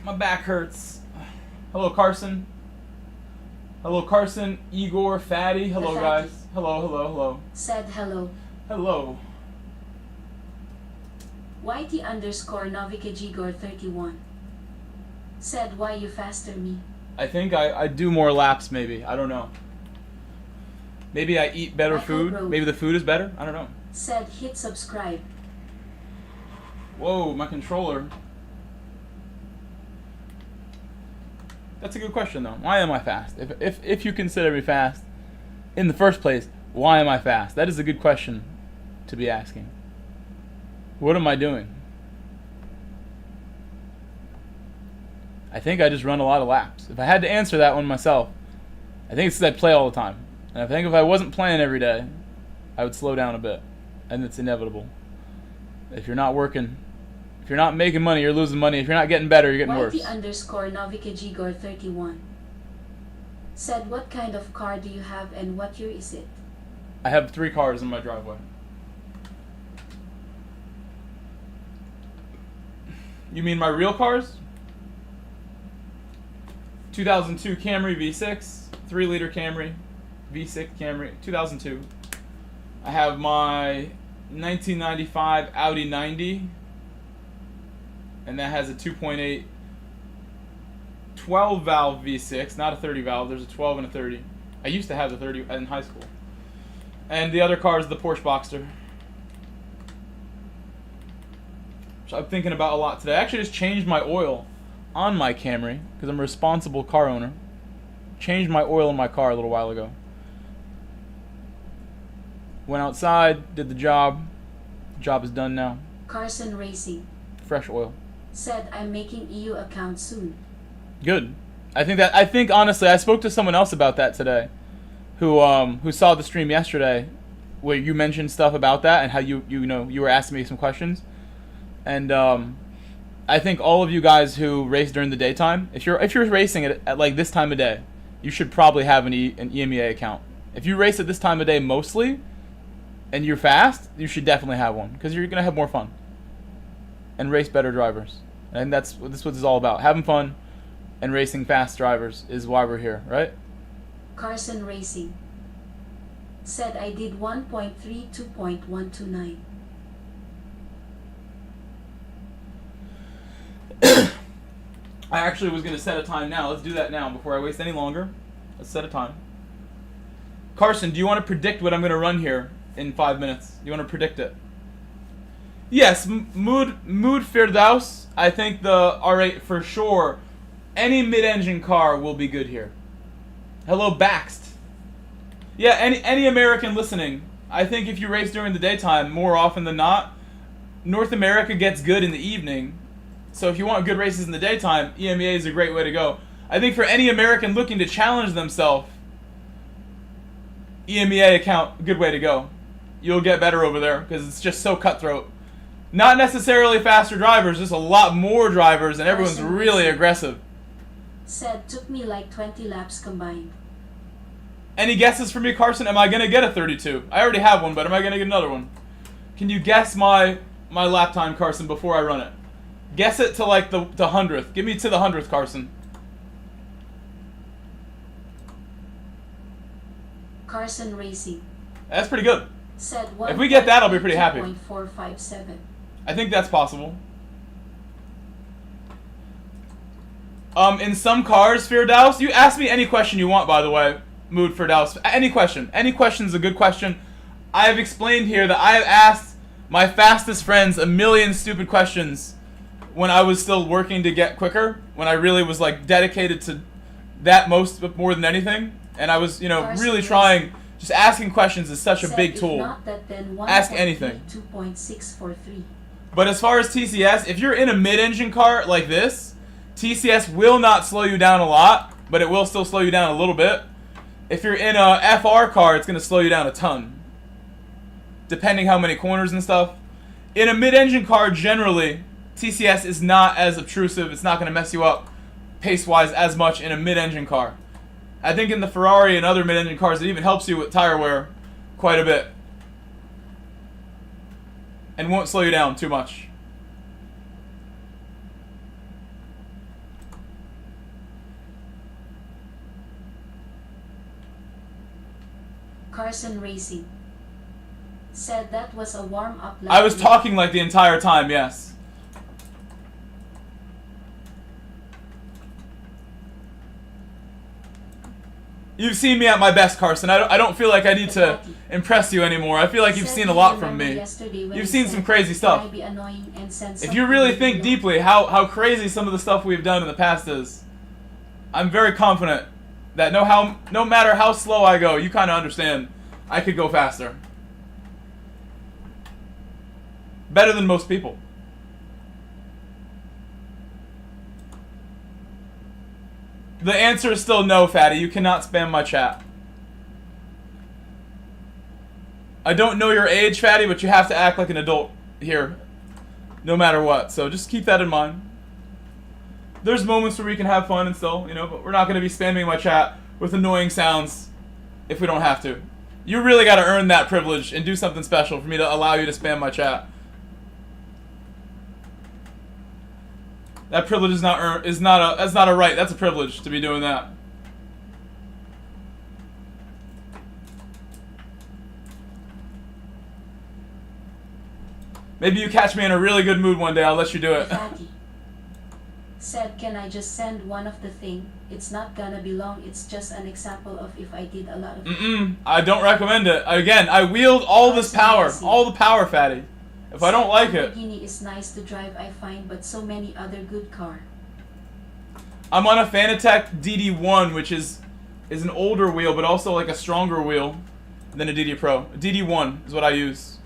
My back hurts. Hello, Carson. Hello, Carson, Igor, Fatty. Hello, guys. Hello, hello, hello. Said hello. Hello. YT underscore Novikajigor 31. Said why you faster me. I think I do more laps, maybe. I don't know. Maybe I eat better food. Maybe the food is better. I don't know. Said hit subscribe. Whoa, my controller. That's a good question, though. Why am I fast? If you consider me fast, in the first place, why am I fast? That is a good question to be asking. What am I doing? I think I just run a lot of laps. If I had to answer that one myself, I think it's because I play all the time. And I think if I wasn't playing every day, I would slow down a bit. And it's inevitable. If you're not working, if you're not making money, you're losing money. If you're not getting better, you're getting worse. YT underscore Novikajigor 31. Said what kind of car do you have and what year is it? I have 3 cars in my driveway. You mean my real cars? 2002 Camry V6, 3-liter Camry, V6 Camry, 2002. I have my 1995 Audi 90, and that has a 2.8 12 valve V6, not a 30 valve. There's a 12 and a 30. I used to have the 30 in high school. And the other car is the Porsche Boxster, which I'm thinking about a lot today. I actually just changed my oil on my Camry because I'm a responsible car owner. Changed my oil in my car a little while ago. Went outside, did the job. The job is done now. Carson Racing. Fresh oil. Said I'm making EU account soon. Good. I think honestly, I spoke to someone else about that today, who saw the stream yesterday, where you mentioned stuff about that and how you were asking me some questions, and I think all of you guys who race during the daytime, if you're racing at like this time of day, you should probably have an EMEA account. If you race at this time of day mostly, and you're fast, you should definitely have one because you're gonna have more fun and race better drivers. And that's what this is all about: having fun and racing fast drivers is why we're here, right? Carson Racing. Said I did 1.32.129. I actually was going to set a time now. Let's do that now before I waste any longer. Let's set a time. Carson, do you want to predict what I'm going to run here in 5 minutes? Do you want to predict it? Yes, Mood Firdaus. I think the R8 for sure. Any mid-engine car will be good here. Hello, Baxt. Yeah, any American listening, I think if you race during the daytime, more often than not, North America gets good in the evening. So if you want good races in the daytime, EMEA is a great way to go. I think for any American looking to challenge themselves, EMEA account, good way to go. You'll get better over there because it's just so cutthroat. Not necessarily faster drivers, just a lot more drivers, and everyone's really aggressive. Said took me like 20 laps combined. Any guesses for me, Carson? Am I going to get a 32? I already have one, but am I going to get another one? Can you guess my lap time, Carson, before I run it? Guess it to like the 100th. Give me to the 100th, Carson. Carson Racing. That's pretty good. Said if we get that, I'll be pretty happy. 1.457. I think that's possible. In some cars, Firdaus, you ask me any question you want, by the way, Mood Firdaus. Any question. Any question is a good question. I have explained here that I have asked my fastest friends a million stupid questions when I was still working to get quicker, when I really was like dedicated to that more than anything, and I was, really trying. Just asking questions is such a big tool. Not that, then Ask anything. 2.643. But as far as TCS, if you're in a mid-engine car like this, TCS will not slow you down a lot, but it will still slow you down a little bit. If you're in a FR car, it's going to slow you down a ton, depending how many corners and stuff. In a mid-engine car, generally, TCS is not as obtrusive. It's not going to mess you up pace-wise as much in a mid-engine car. I think in the Ferrari and other mid-engine cars, it even helps you with tire wear quite a bit and won't slow you down too much. Carson Racing said that was a warm-up lap. I was talking like the entire time, yes. You've seen me at my best, Carson. I don't feel like I need to impress you anymore. I feel like you've seen a lot from me. You've seen some crazy stuff. If you really think deeply how crazy some of the stuff we've done in the past is, I'm very confident that no matter how slow I go, you kind of understand I could go faster. Better than most people. The answer is still no, Fatty. You cannot spam my chat. I don't know your age, Fatty, but you have to act like an adult here. No matter what. So just keep that in mind. There's moments where we can have fun and still, you know, but we're not going to be spamming my chat with annoying sounds if we don't have to. You really got to earn that privilege and do something special for me to allow you to spam my chat. That privilege is not that's not a right. That's a privilege to be doing that. Maybe you catch me in a really good mood one day. I'll let you do it. Said, can I just send one of the thing? It's not gonna be long. It's just an example of if I did a lot of. I don't recommend it. Again, I wield all this power, all the power, Fatty. If I don't like it. Lamborghini is nice to drive, I find, but so many other good car. I'm on a Fanatec DD1, which is an older wheel, but also like a stronger wheel than a DD Pro. A DD1 is what I use.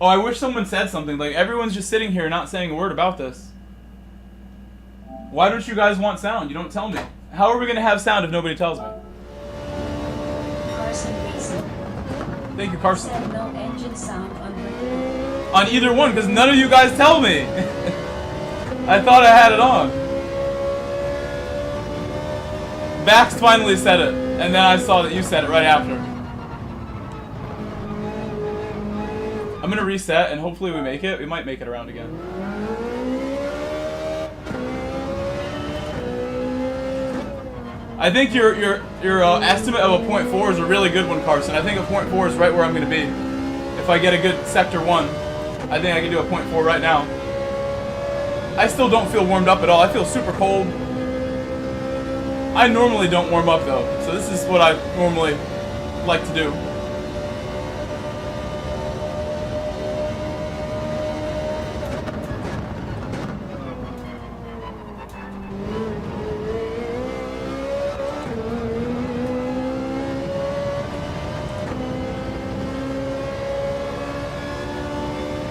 Oh, I wish someone said something. Like, everyone's just sitting here not saying a word about this. Why don't you guys want sound? You don't tell me. How are we going to have sound if nobody tells me? Carson Racing. Thank you, Carson. Said no engine sound on either one, because none of you guys tell me. I thought I had it on. Bax finally said it, and then I saw that you said it right after. I'm going to reset, and hopefully we make it. We might make it around again. I think your estimate of a 0.4 is a really good one, Carson. I think a 0.4 is right where I'm going to be. If I get a good Sector 1, I think I can do a 0.4 right now. I still don't feel warmed up at all. I feel super cold. I normally don't warm up, though. So this is what I normally like to do.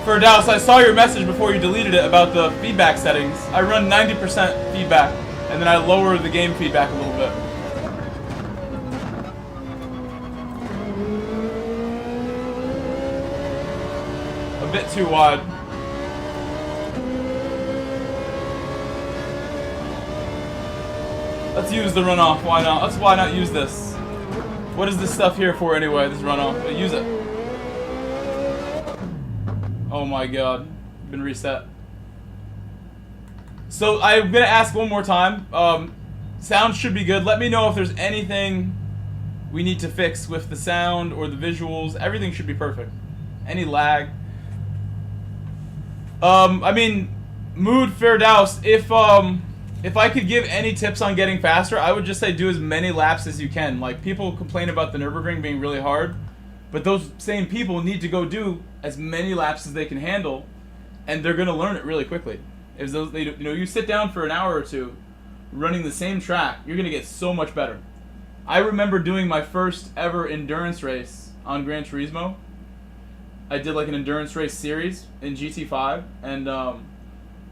For Dallas, I saw your message before you deleted it about the feedback settings. I run 90% feedback, and then I lower the game feedback a little bit. A bit too wide. Let's use the runoff. Why not? Why not use this? What is this stuff here for anyway, this runoff? Use it. Oh my god. Been reset. So I'm going to ask one more time. Sound should be good. Let me know if there's anything we need to fix with the sound or the visuals. Everything should be perfect. Any lag. I mean, Mood Firdaus, if I could give any tips on getting faster, I would just say do as many laps as you can. Like, people complain about the Nürburgring being really hard, but those same people need to go do as many laps as they can handle, and they're going to learn it really quickly. If those, you sit down for an hour or two running the same track, you're going to get so much better. I remember doing my first ever endurance race on Gran Turismo. I did like an endurance race series in GT5, and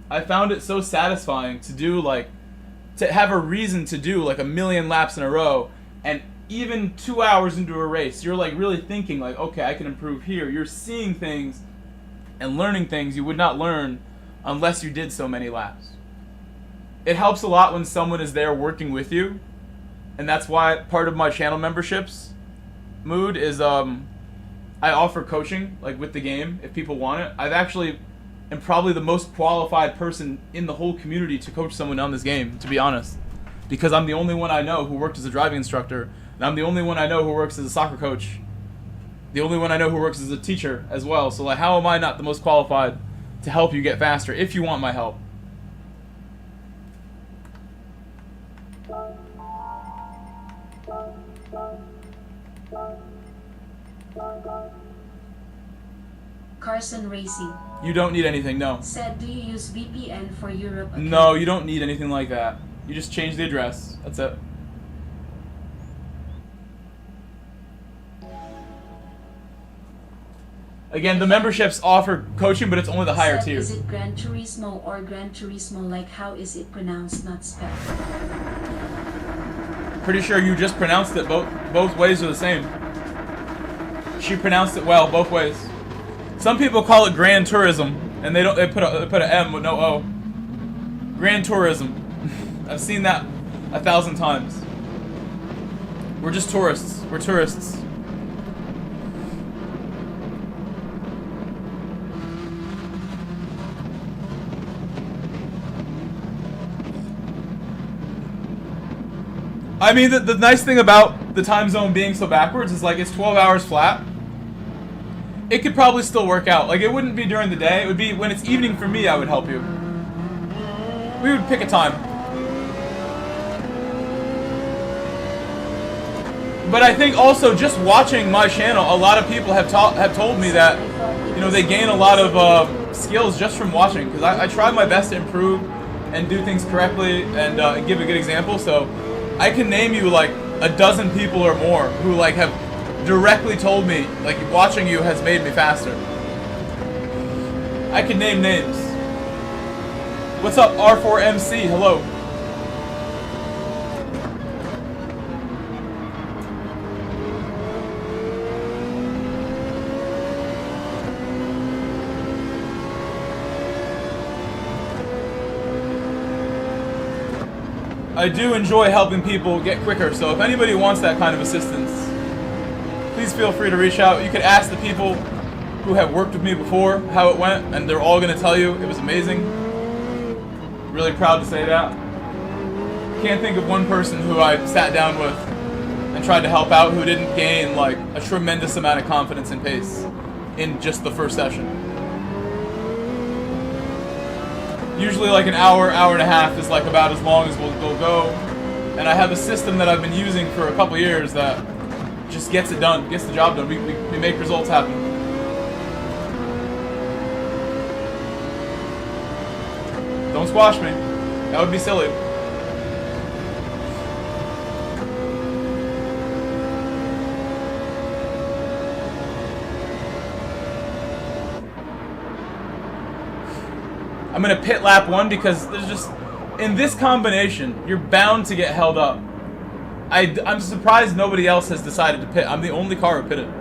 I found it so satisfying to do to have a reason to do like 1,000,000 laps in a row, and even 2 hours into a race, you're like really thinking like, okay, I can improve here. You're seeing things and learning things you would not learn unless you did so many laps. It helps a lot when someone is there working with you, and that's why part of my channel memberships, Mood, is I offer coaching like with the game if people want it. I've actually am probably the most qualified person in the whole community to coach someone on this game, to be honest. Because I'm the only one I know who worked as a driving instructor, and I'm the only one I know who works as a soccer coach. The only one I know who works as a teacher as well. So like, how am I not the most qualified to help you get faster if you want my help? Carson Racing. You don't need anything, no. Said, do you use VPN for Europe account? No, you don't need anything like that. You just change the address. That's it. Again, the memberships offer coaching, but it's only the higher Said, tiers. is it Gran Turismo or Gran Turismo? Like, how is it pronounced, not spelled? Pretty sure you just pronounced it. Both ways are the same. She pronounced it well both ways. Some people call it Gran Turismo, and they put a M with no O. Gran Turismo. I've seen that 1,000 times. We're just tourists. We're tourists. I mean, the nice thing about the time zone being so backwards is like it's 12 hours flat. It could probably still work out. Like, it wouldn't be during the day. It would be when it's evening for me, I would help you. We would pick a time. But I think also just watching my channel, a lot of people have told me that, you know, they gain a lot of skills just from watching. Because I try my best to improve and do things correctly and give a good example. So I can name you like a dozen people or more who like have directly told me, like, watching you has made me faster. I can name names. What's up, R4MC? Hello. I do enjoy helping people get quicker, so if anybody wants that kind of assistance, please feel free to reach out. You could ask the people who have worked with me before how it went, and they're all going to tell you it was amazing. Really proud to say that. Can't think of one person who I sat down with and tried to help out who didn't gain like a tremendous amount of confidence and pace in just the first session. Usually like an hour, hour and a half is like about as long as we'll go. And I have a system that I've been using for a couple years that just gets it done, gets the job done. We make results happen. Don't squash me. That would be silly. I'm gonna pit lap 1 because there's just, in this combination, you're bound to get held up. I'm surprised nobody else has decided to pit. I'm the only car who pitted.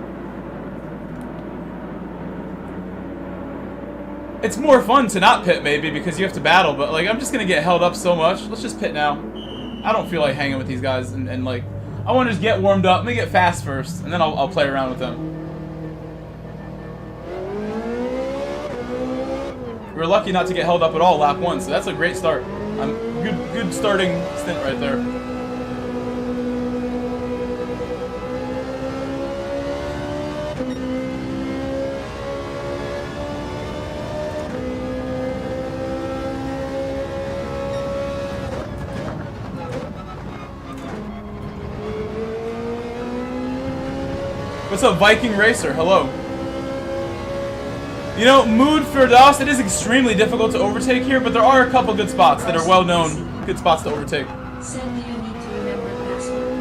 It's more fun to not pit maybe because you have to battle, but like I'm just gonna get held up so much. Let's just pit now. I don't feel like hanging with these guys and like I want to just get warmed up. Let me get fast first, and then I'll play around with them. We were lucky not to get held up at all lap 1, so that's a great start. Good starting stint right there. What's up, Viking Racer? Hello. You know, Mood Firdaus, it is extremely difficult to overtake here, but there are a couple good spots that are well-known, good spots to overtake. Said, do you need to remember password?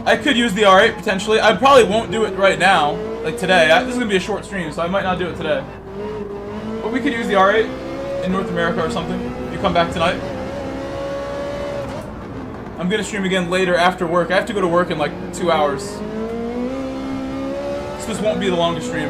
I could use the R8 potentially. I probably won't do it right now, like today. This is going to be a short stream, so I might not do it today. But we could use the R8 in North America or something. You come back tonight. I'm going to stream again later after work. I have to go to work in like 2 hours. This won't be the longest stream.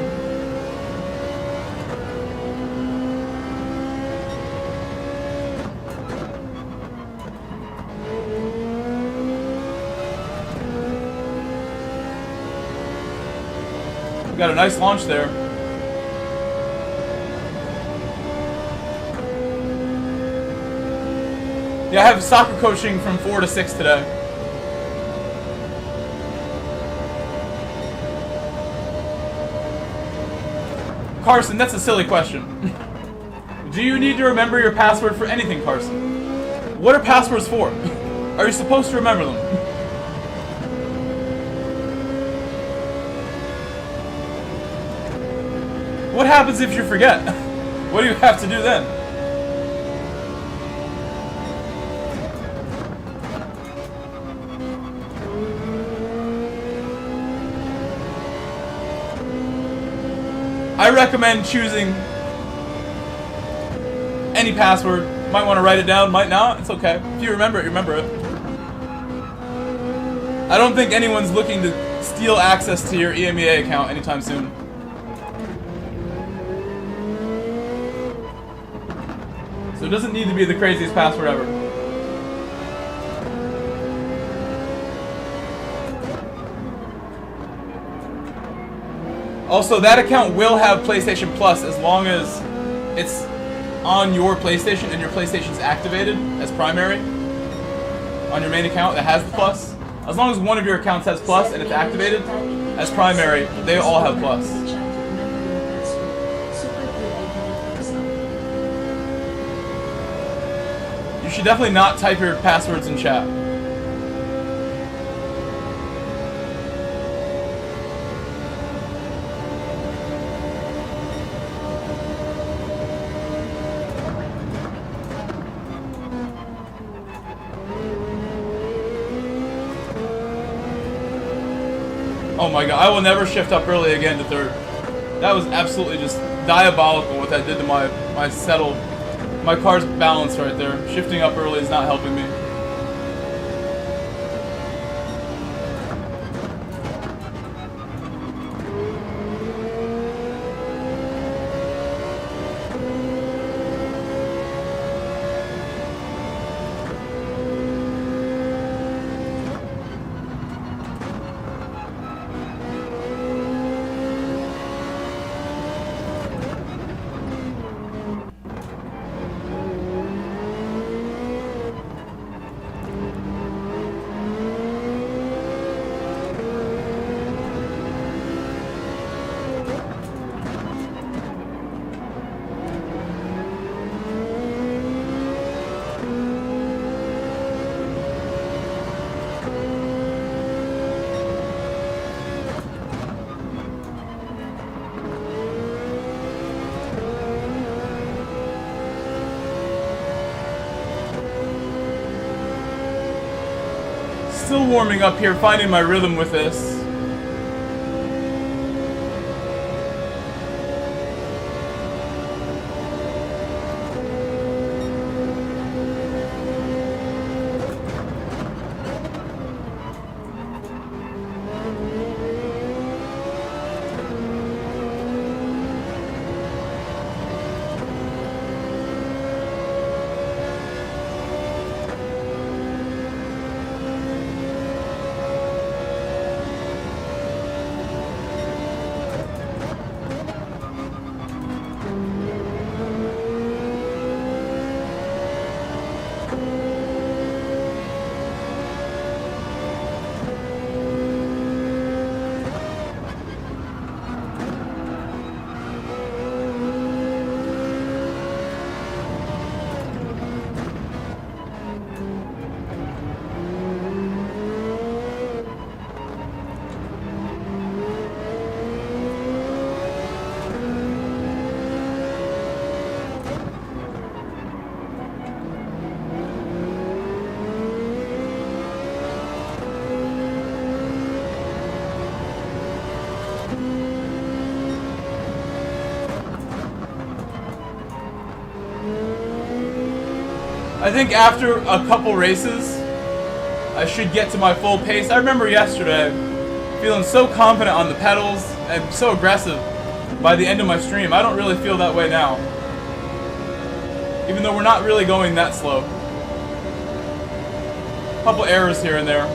Got a nice launch there. Yeah, I have soccer coaching from 4 to 6 today. Carson, that's a silly question. Do you need to remember your password for anything, Carson? What are passwords for? Are you supposed to remember them? What happens if you forget? What do you have to do then? I recommend choosing any password. Might want to write it down, might not. It's okay. If you remember it, you remember it. I don't think anyone's looking to steal access to your EMEA account anytime soon. So it doesn't need to be the craziest password ever. Also, that account will have PlayStation Plus as long as it's on your PlayStation and your PlayStation's activated as primary on your main account that has the Plus. As long as one of your accounts has Plus and it's activated as primary, they all have Plus. You should definitely not type your passwords in chat. Oh my god, I will never shift up early again to third. That was absolutely just diabolical what that did to my car's balance right there. Shifting up early is not helping me. Still warming up here, finding my rhythm with this. I think after a couple races, I should get to my full pace. I remember yesterday feeling so confident on the pedals and so aggressive by the end of my stream. I don't really feel that way now, even though we're not really going that slow. A couple errors here and there.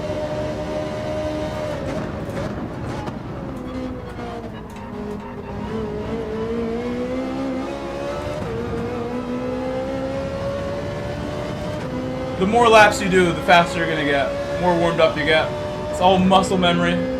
The more laps you do, the faster you're gonna get. The more warmed up you get. It's all muscle memory.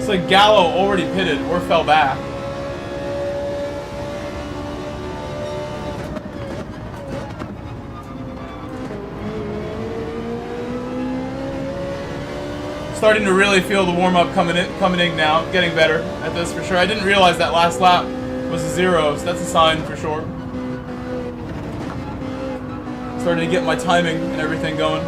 It's like Gallo already pitted or fell back. Starting to really feel the warm-up coming in now, getting better at this for sure. I didn't realize that last lap was a 0, so that's a sign for sure. Starting to get my timing and everything going.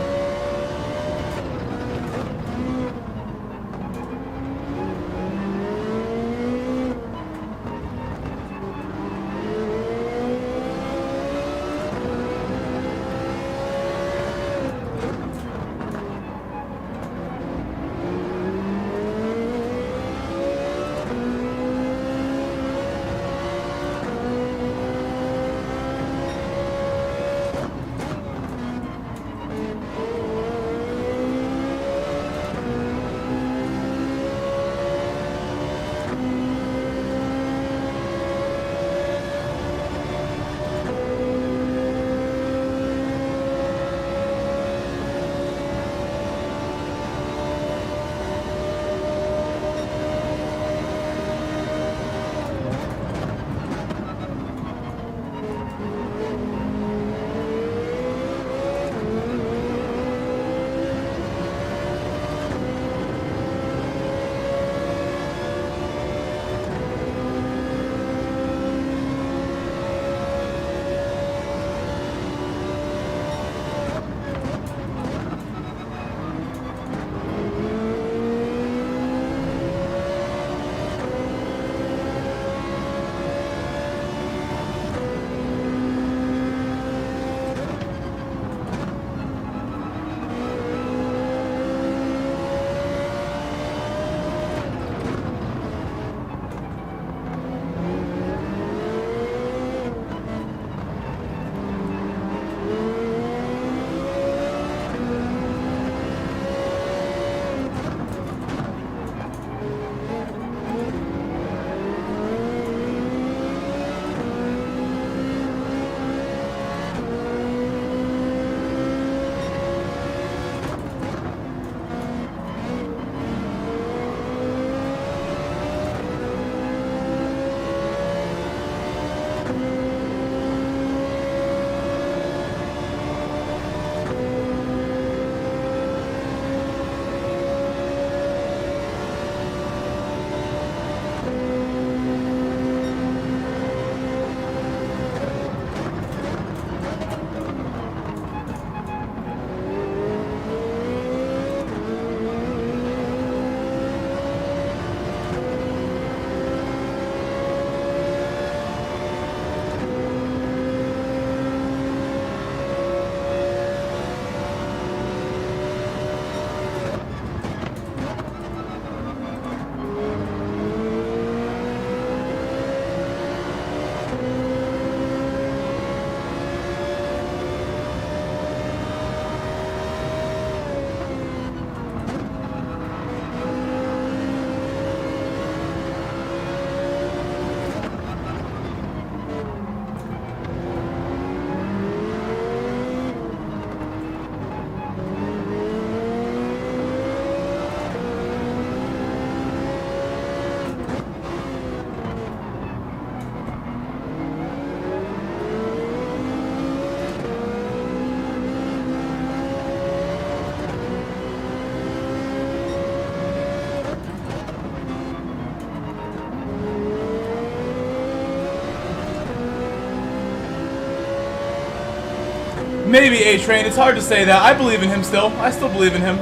Maybe A-Train. It's hard to say that. I believe in him still. I still believe in him.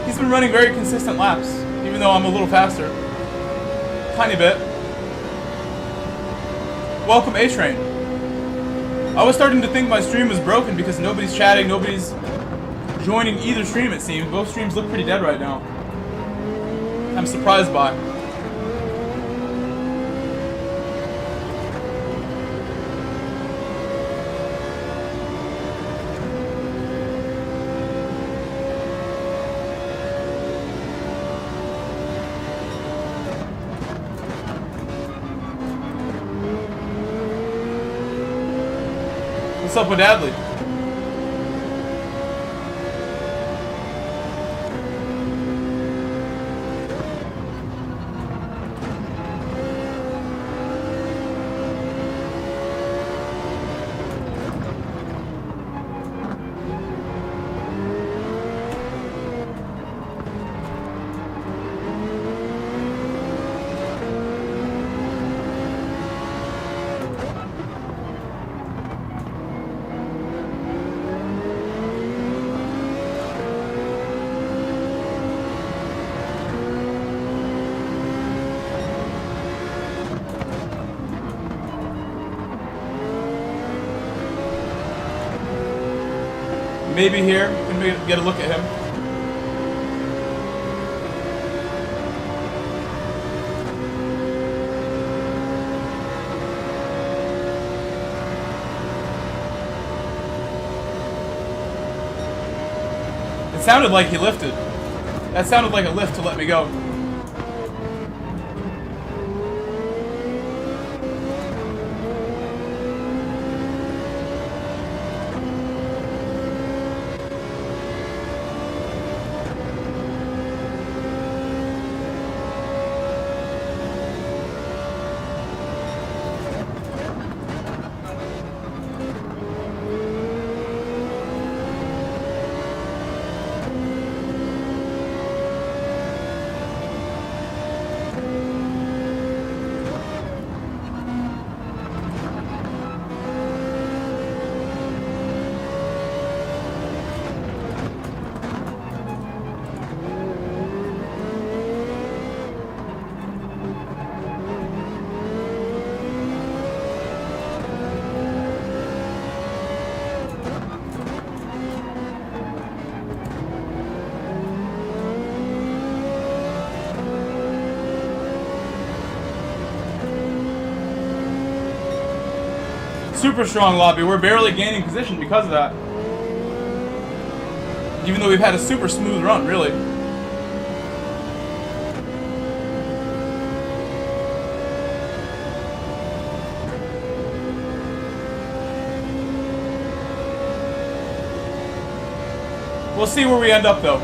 He's been running very consistent laps, even though I'm a little faster. Tiny bit. Welcome, A-Train. I was starting to think my stream was broken because nobody's chatting, nobody's joining either stream, it seems. Both streams look pretty dead right now. I'm surprised by. What's up with Adley? Maybe here, we can get a look at him. It sounded like he lifted. That sounded like a lift to let me go. Super strong lobby. We're barely gaining position because of that. Even though we've had a super smooth run, really. We'll see where we end up, though.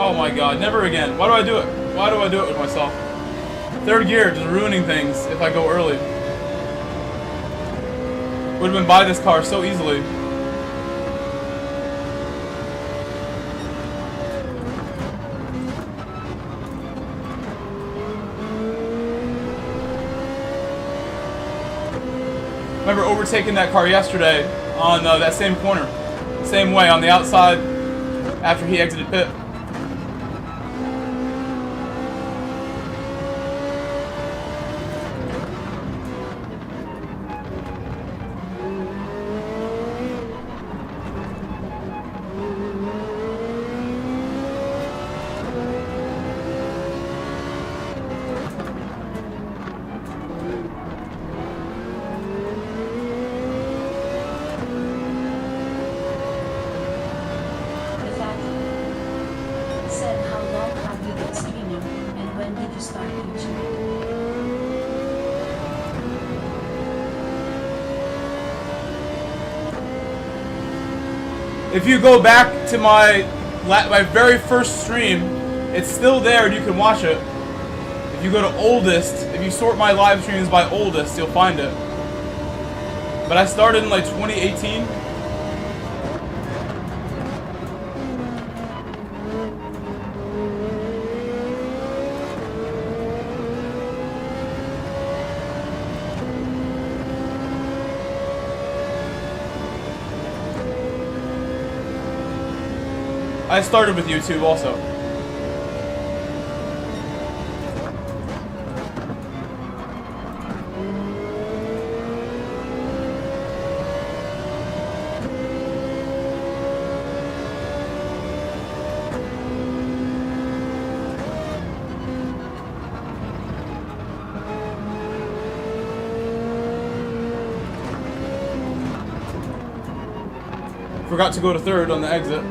Oh my god, never again. Why do I do it? Why do I do it with myself? Third gear, just ruining things if I go early. Would have been buy this car so easily. Remember overtaking that car yesterday on that same corner. Same way, on the outside after he exited pit. If you go back to my very first stream, it's still there and you can watch it. If you go to oldest, if you sort my live streams by oldest, you'll find it. But I started in like 2018. I started with YouTube also. Forgot to go to third on the exit.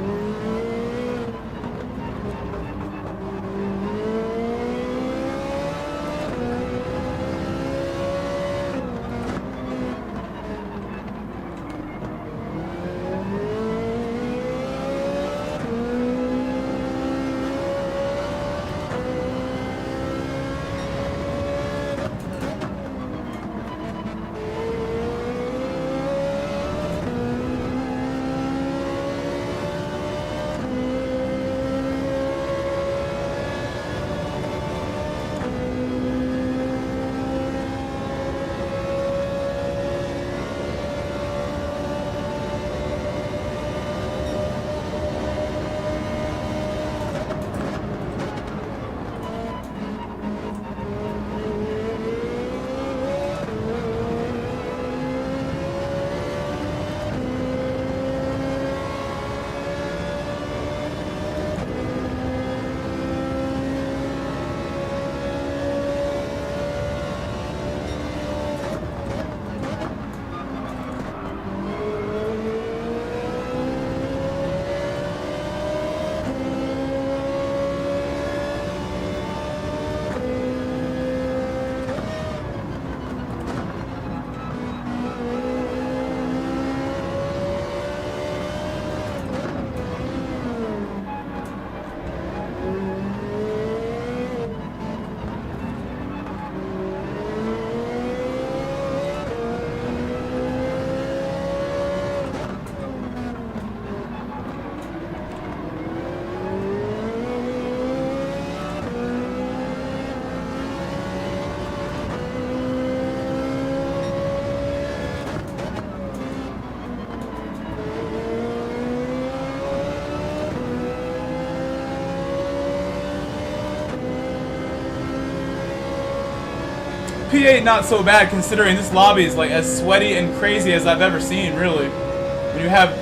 P8 not so bad considering this lobby is like as sweaty and crazy as I've ever seen, really. When you have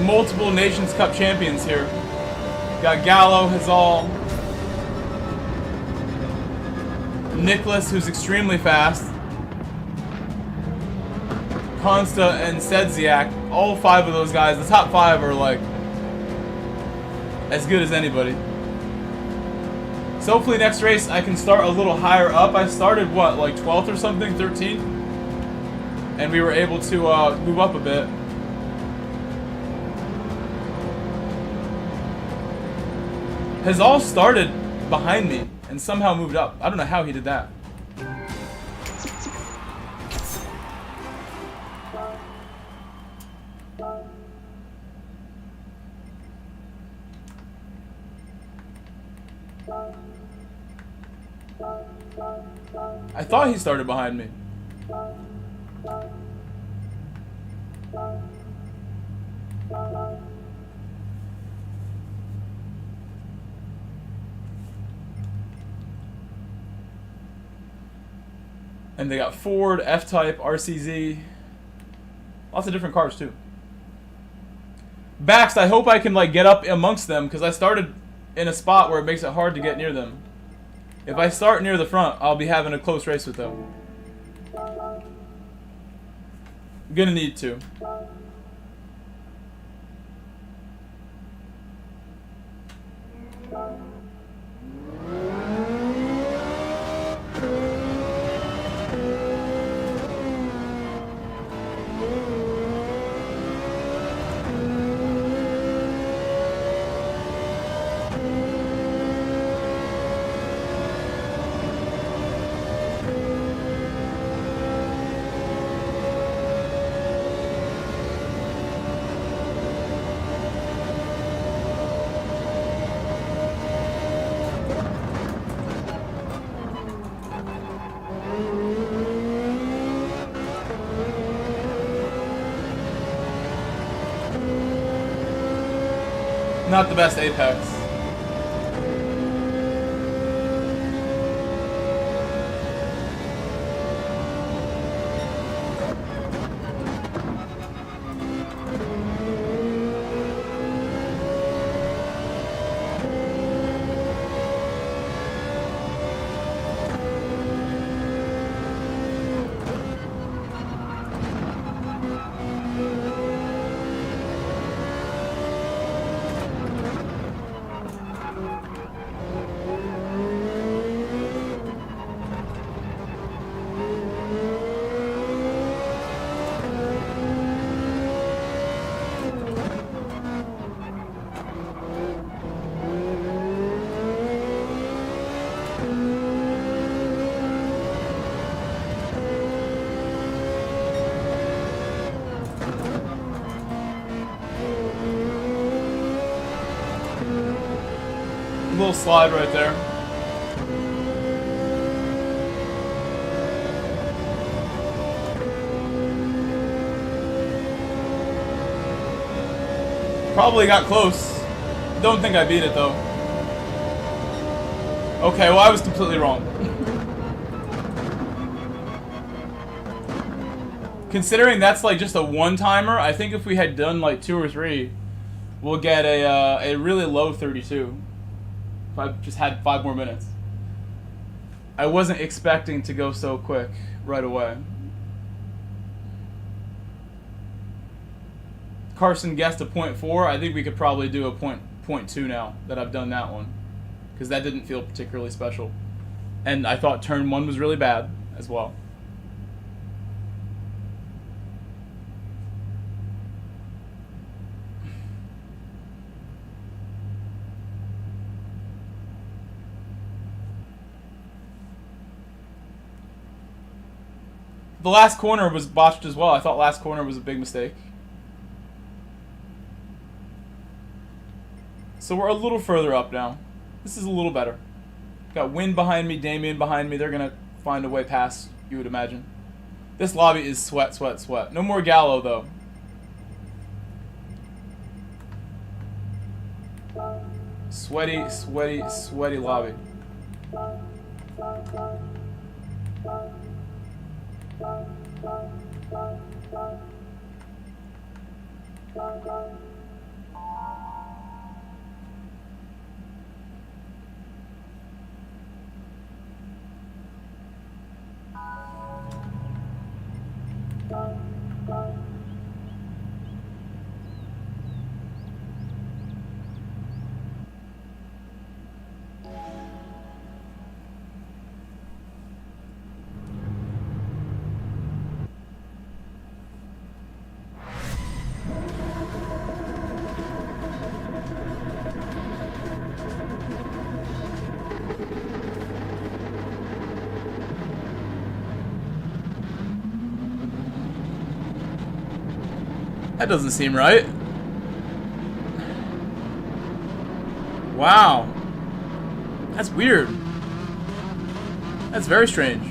multiple Nations Cup champions here. Got Gallo, Hazal, Nicholas, who's extremely fast, Consta, and Sedziak. All 5 of those guys, the top 5 are like as good as anybody. So hopefully next race I can start a little higher up. I started, what, like 12th or something? 13th? And we were able to move up a bit. has all started behind me and somehow moved up. I don't know how he did that. I thought he started behind me. And they got Ford, F-Type, RCZ. Lots of different cars too. Bax, I hope I can like get up amongst them because I started in a spot where it makes it hard to get near them. If I start near the front, I'll be having a close race with them. I'm gonna need to. Not the best apex. Little slide right there. Probably got close. Don't think I beat it though. Okay, well I was completely wrong. Considering that's like just a one-timer, I think if we had done like 2 or 3, we'll get a really low 32. If I just had 5 more minutes. I wasn't expecting to go so quick right away. Carson guessed a 0.4. I think we could probably do a 0.2 now that I've done that one. Because that didn't feel particularly special. And I thought turn 1 was really bad as well. The last corner was botched as well. I thought last corner was a big mistake. So we're a little further up now. This is a little better. Got Win behind me, Damien behind me. They're going to find a way past, you would imagine. This lobby is sweat, sweat, sweat. No more Gallo, though. Sweaty, sweaty, sweaty lobby. That doesn't seem right. Wow. That's weird. That's very strange.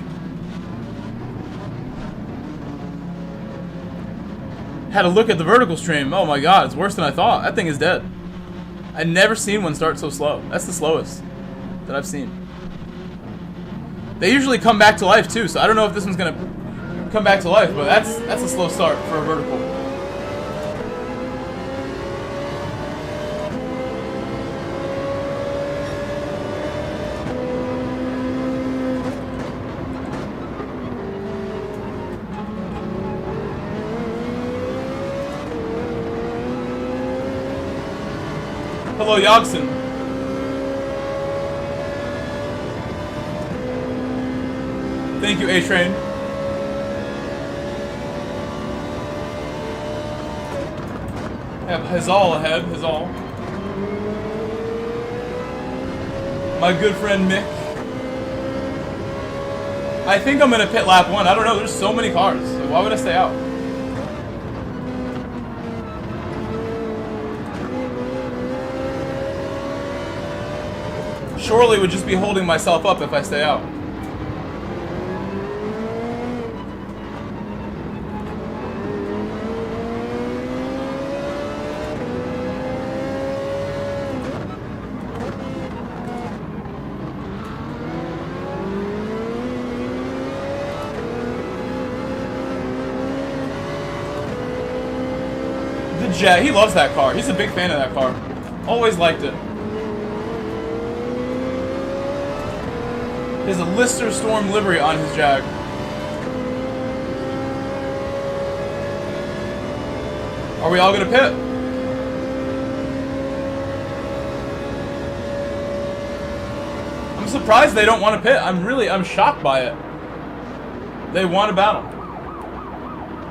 Had a look at the vertical stream. Oh my god, it's worse than I thought. That thing is dead. I've never seen one start so slow. That's the slowest that I've seen. They usually come back to life too, so I don't know if this one's gonna come back to life, but that's a slow start for a vertical. Hello, Yogson. Thank you, A-Train. I have Hazal ahead, Hazal. My good friend Mick. I think I'm gonna pit lap 1. I don't know, there's so many cars. So why would I stay out? Surely would just be holding myself up if I stay out. The Jet, he loves that car. He's a big fan of that car. Always liked it. He has a Lister Storm livery on his Jag. Are we all gonna pit? I'm surprised they don't want to pit. I'm shocked by it. They want a battle.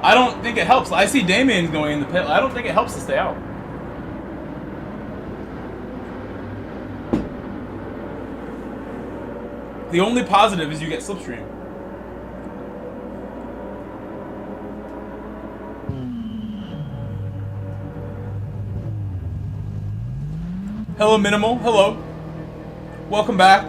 I don't think it helps. I see Damien going in the pit. I don't think it helps to stay out. The only positive is you get slipstream. Hello, Minimal. Hello. Welcome back.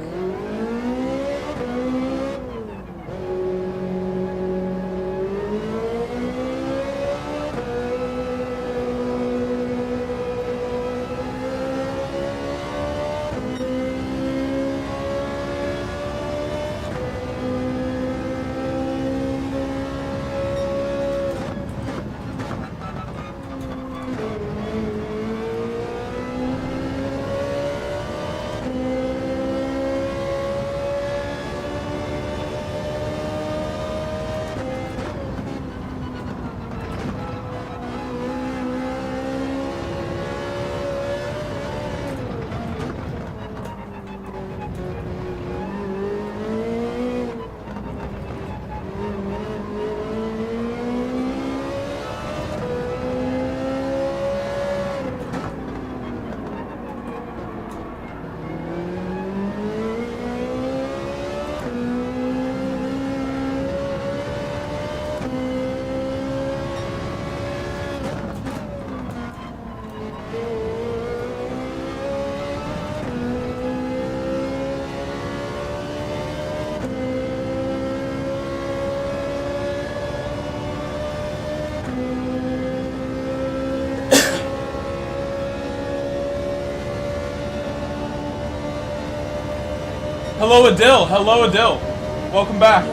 Hello, Adele. Hello, Adele. Welcome back.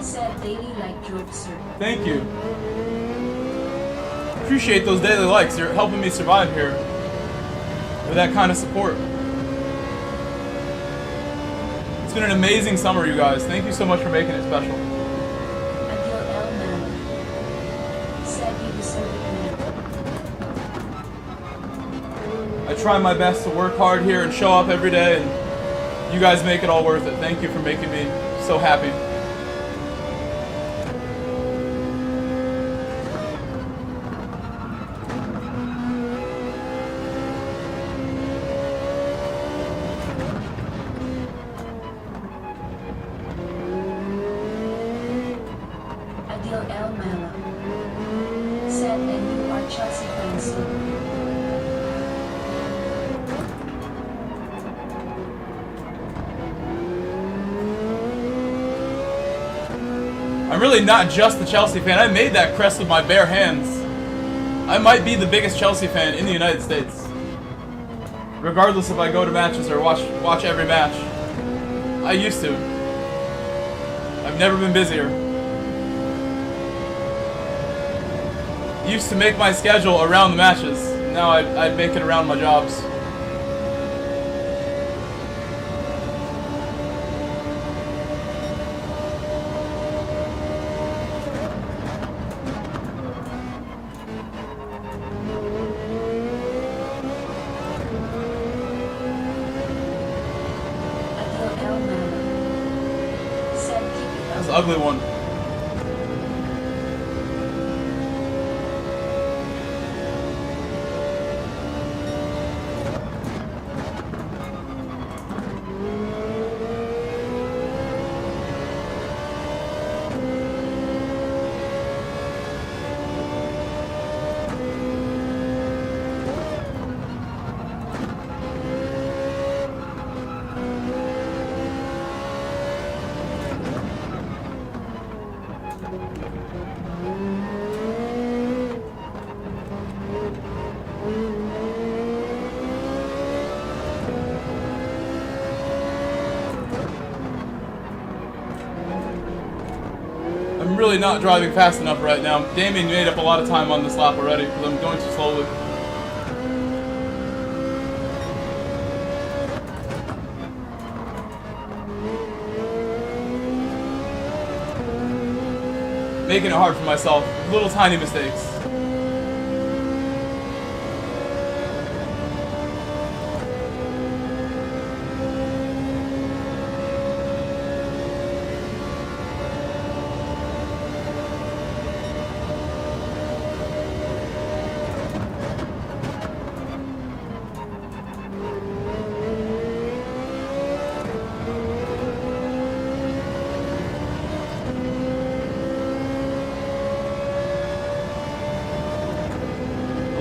Said daily like jokes, sir. Thank you. Appreciate those daily likes. You're helping me survive here with that kind of support. It's been an amazing summer, you guys. Thank you so much for making it special. I try my best to work hard here and show up every day, and you guys make it all worth it. Thank you for making me so happy. really not just the Chelsea fan. I made that crest with my bare hands. I might be the biggest Chelsea fan in the United States. Regardless if I go to matches or watch every match. I used to. I've never been busier. Used to make my schedule around the matches. Now I'd make it around my jobs. That's an ugly one. I'm really not driving fast enough right now. Damien made up a lot of time on this lap already because I'm going too slowly. Making it hard for myself. Little tiny mistakes.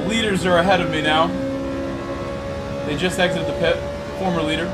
Leaders are ahead of me now. They just exited the pit. Former leader.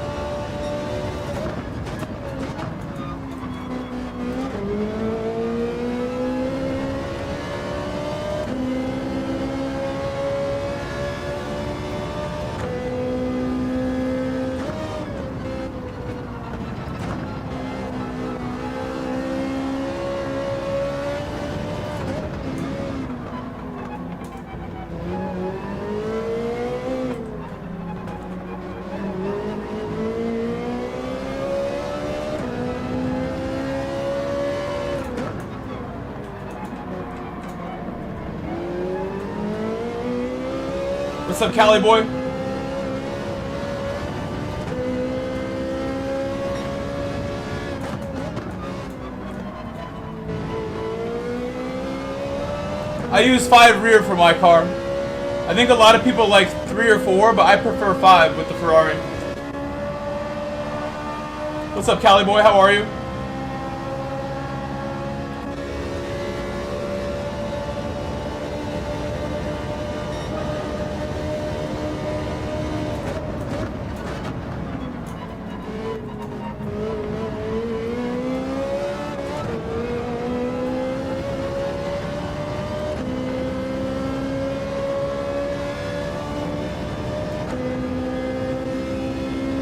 What's up, Cali boy? I use 5 rear for my car. I think a lot of people like 3 or 4, but I prefer 5 with the Ferrari. What's up, Cali boy? How are you?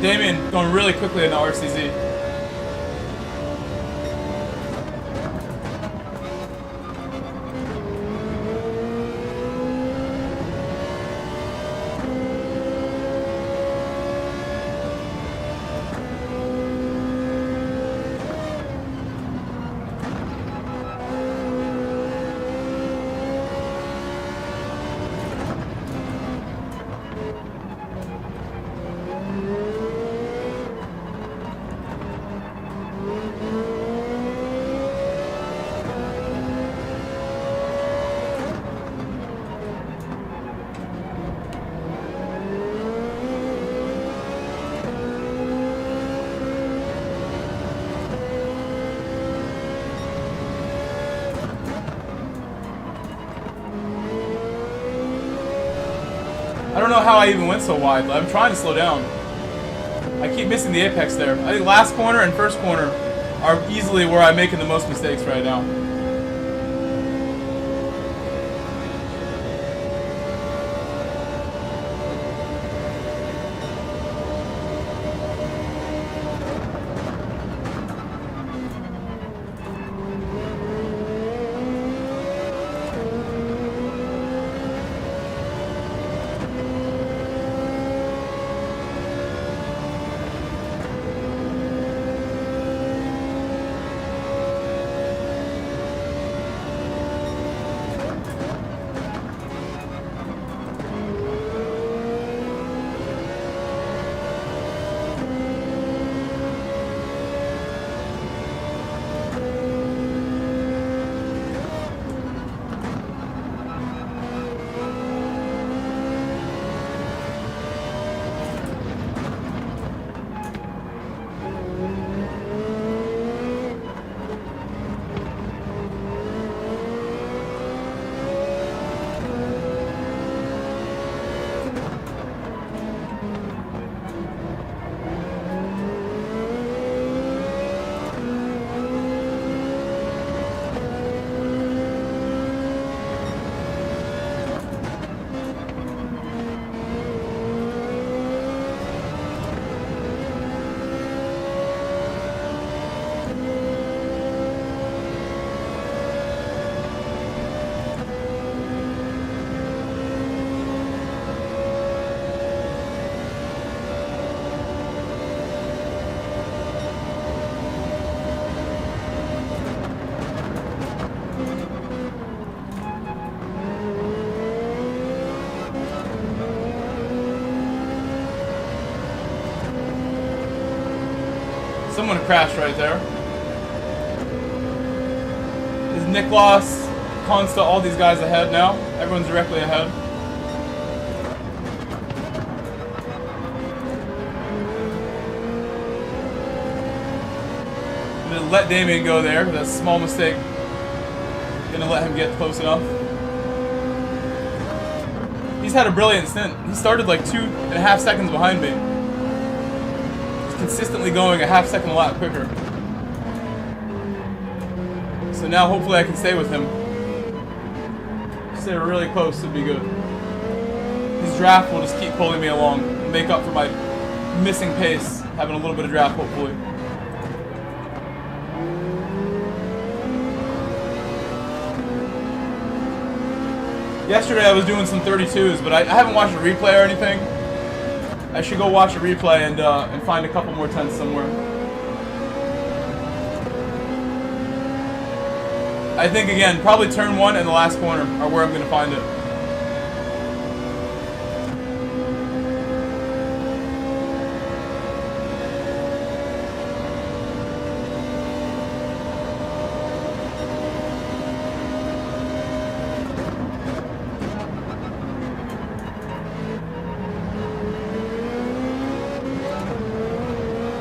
Damien going really quickly in the RCZ. I don't know how I even went so wide. I'm trying to slow down. I keep missing the apex there. I think last corner and first corner are easily where I'm making the most mistakes right now. Someone crashed right there. Is Niklas, Consta, all these guys ahead now? Everyone's directly ahead. I'm gonna let Damien go there, that's a small mistake. Gonna let him get close enough. He's had a brilliant stint. He started like 2.5 seconds behind me. He's consistently going a half second a lap quicker. So now hopefully I can stay with him. Stay really close would be good. His draft will just keep pulling me along and make up for my missing pace, having a little bit of draft hopefully. Yesterday I was doing some 32s, but I haven't watched a replay or anything. I should go watch a replay and find a couple more tenths somewhere. I think again, probably turn 1 and the last corner are where I'm going to find it.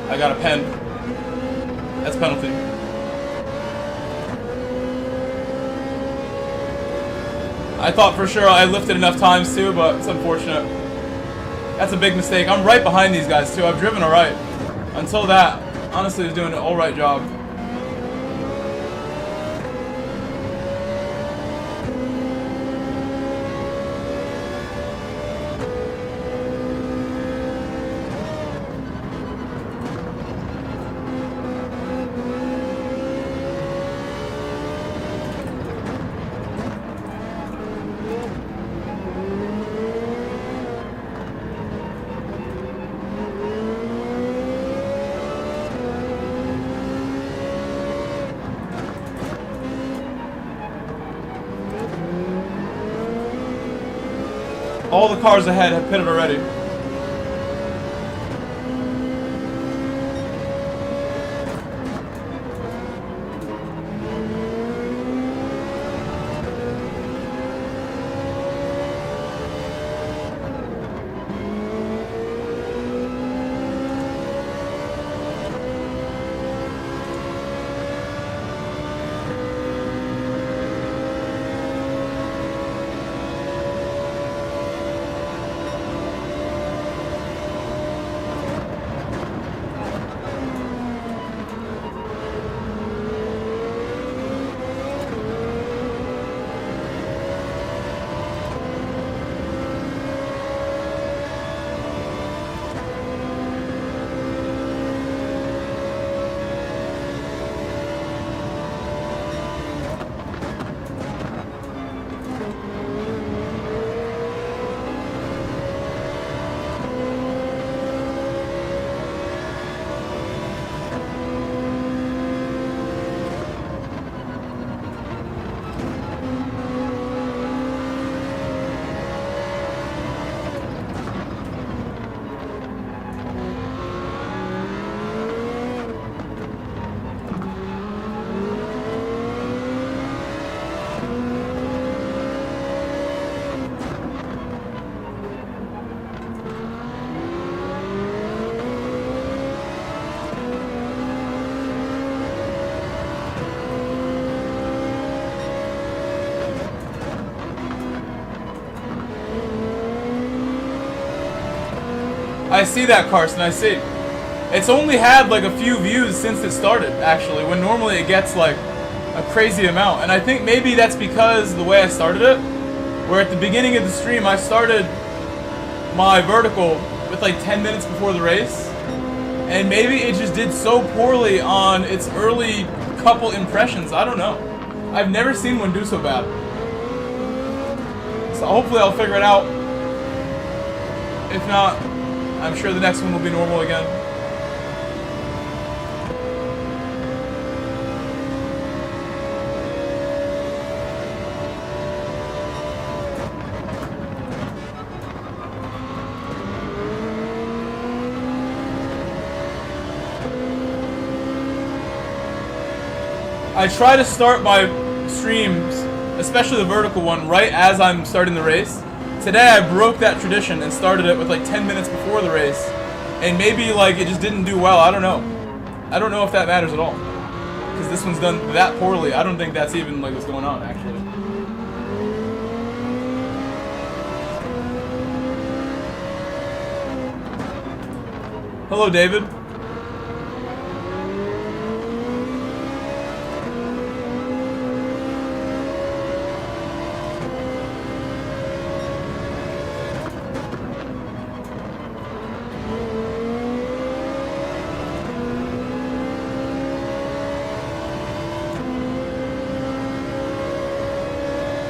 I got a pen. That's penalty. I thought for sure I lifted enough times too, but it's unfortunate. That's a big mistake. I'm right behind these guys too. I've driven alright. Until that, honestly, I was doing an alright job. All the cars ahead have pitted already. I see that, Carson, I see. It's only had like a few views since it started, actually, when normally it gets like a crazy amount. And I think maybe that's because of the way I started it, where at the beginning of the stream I started my vertical with like 10 minutes before the race, and maybe it just did so poorly on its early couple impressions. I don't know. I've never seen one do so bad. So hopefully I'll figure it out. If not, I'm sure the next one will be normal again. I try to start my streams, especially the vertical one, right as I'm starting the race. Today I broke that tradition and started it with like 10 minutes before the race. And maybe like it just didn't do well, I don't know. I don't know if that matters at all. Because this one's done that poorly. I don't think that's even like what's going on, actually. Hello, David.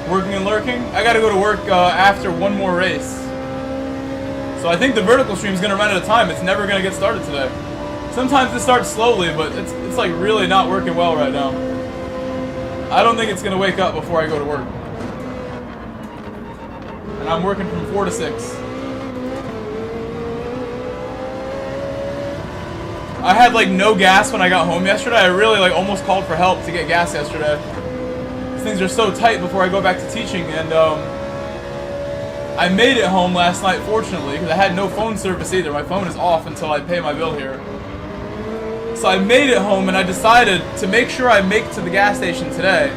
Working and lurking. I gotta go to work after one more race. So I think the vertical stream is gonna run out of time. It's never gonna get started today. Sometimes it starts slowly, but it's like really not working well right now. I don't think it's gonna wake up before I go to work. And I'm working from 4 to 6. I had like no gas when I got home yesterday. I really like almost called for help to get gas yesterday. Things are so tight before I go back to teaching, and I made it home last night, fortunately, because I had no phone service either. My phone is off until I pay my bill here. So I made it home, and I decided to make sure I make it to the gas station today.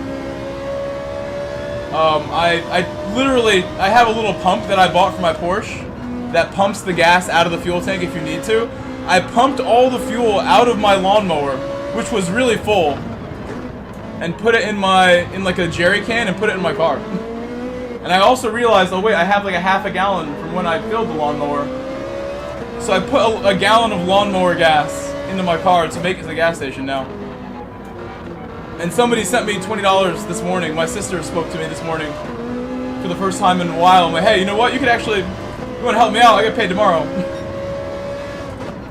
I literally have a little pump that I bought for my Porsche that pumps the gas out of the fuel tank if you need to. I pumped all the fuel out of my lawnmower, which was really full, and put it in like a jerry can and put it in my car. And I also realized, oh wait, I have like a half a gallon from when I filled the lawnmower. So I put a gallon of lawnmower gas into my car to make it to the gas station now. And somebody sent me $20 this morning. My sister spoke to me this morning for the first time in a while. I'm like, hey, you know what? You could actually, you want to help me out? I get paid tomorrow.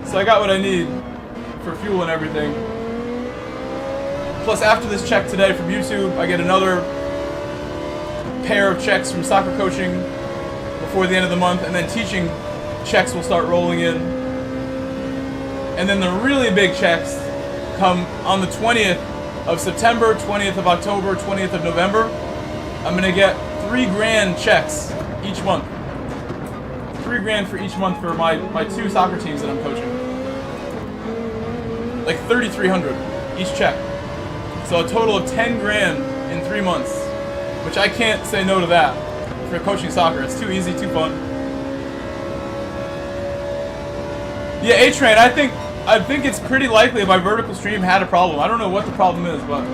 So I got what I need for fuel and everything. Plus, after this check today from YouTube, I get another pair of checks from soccer coaching before the end of the month, and then teaching checks will start rolling in. And then the really big checks come on the 20th of September, 20th of October, 20th of November. I'm gonna get $3,000 checks each month. $3,000 for each month for my 2 soccer teams that I'm coaching. Like $3,300 each check. So a total of $10,000 in 3 months, which I can't say no to that for coaching soccer. It's too easy, too fun. Yeah, A-Train, I think it's pretty likely my vertical stream had a problem. I don't know what the problem is, but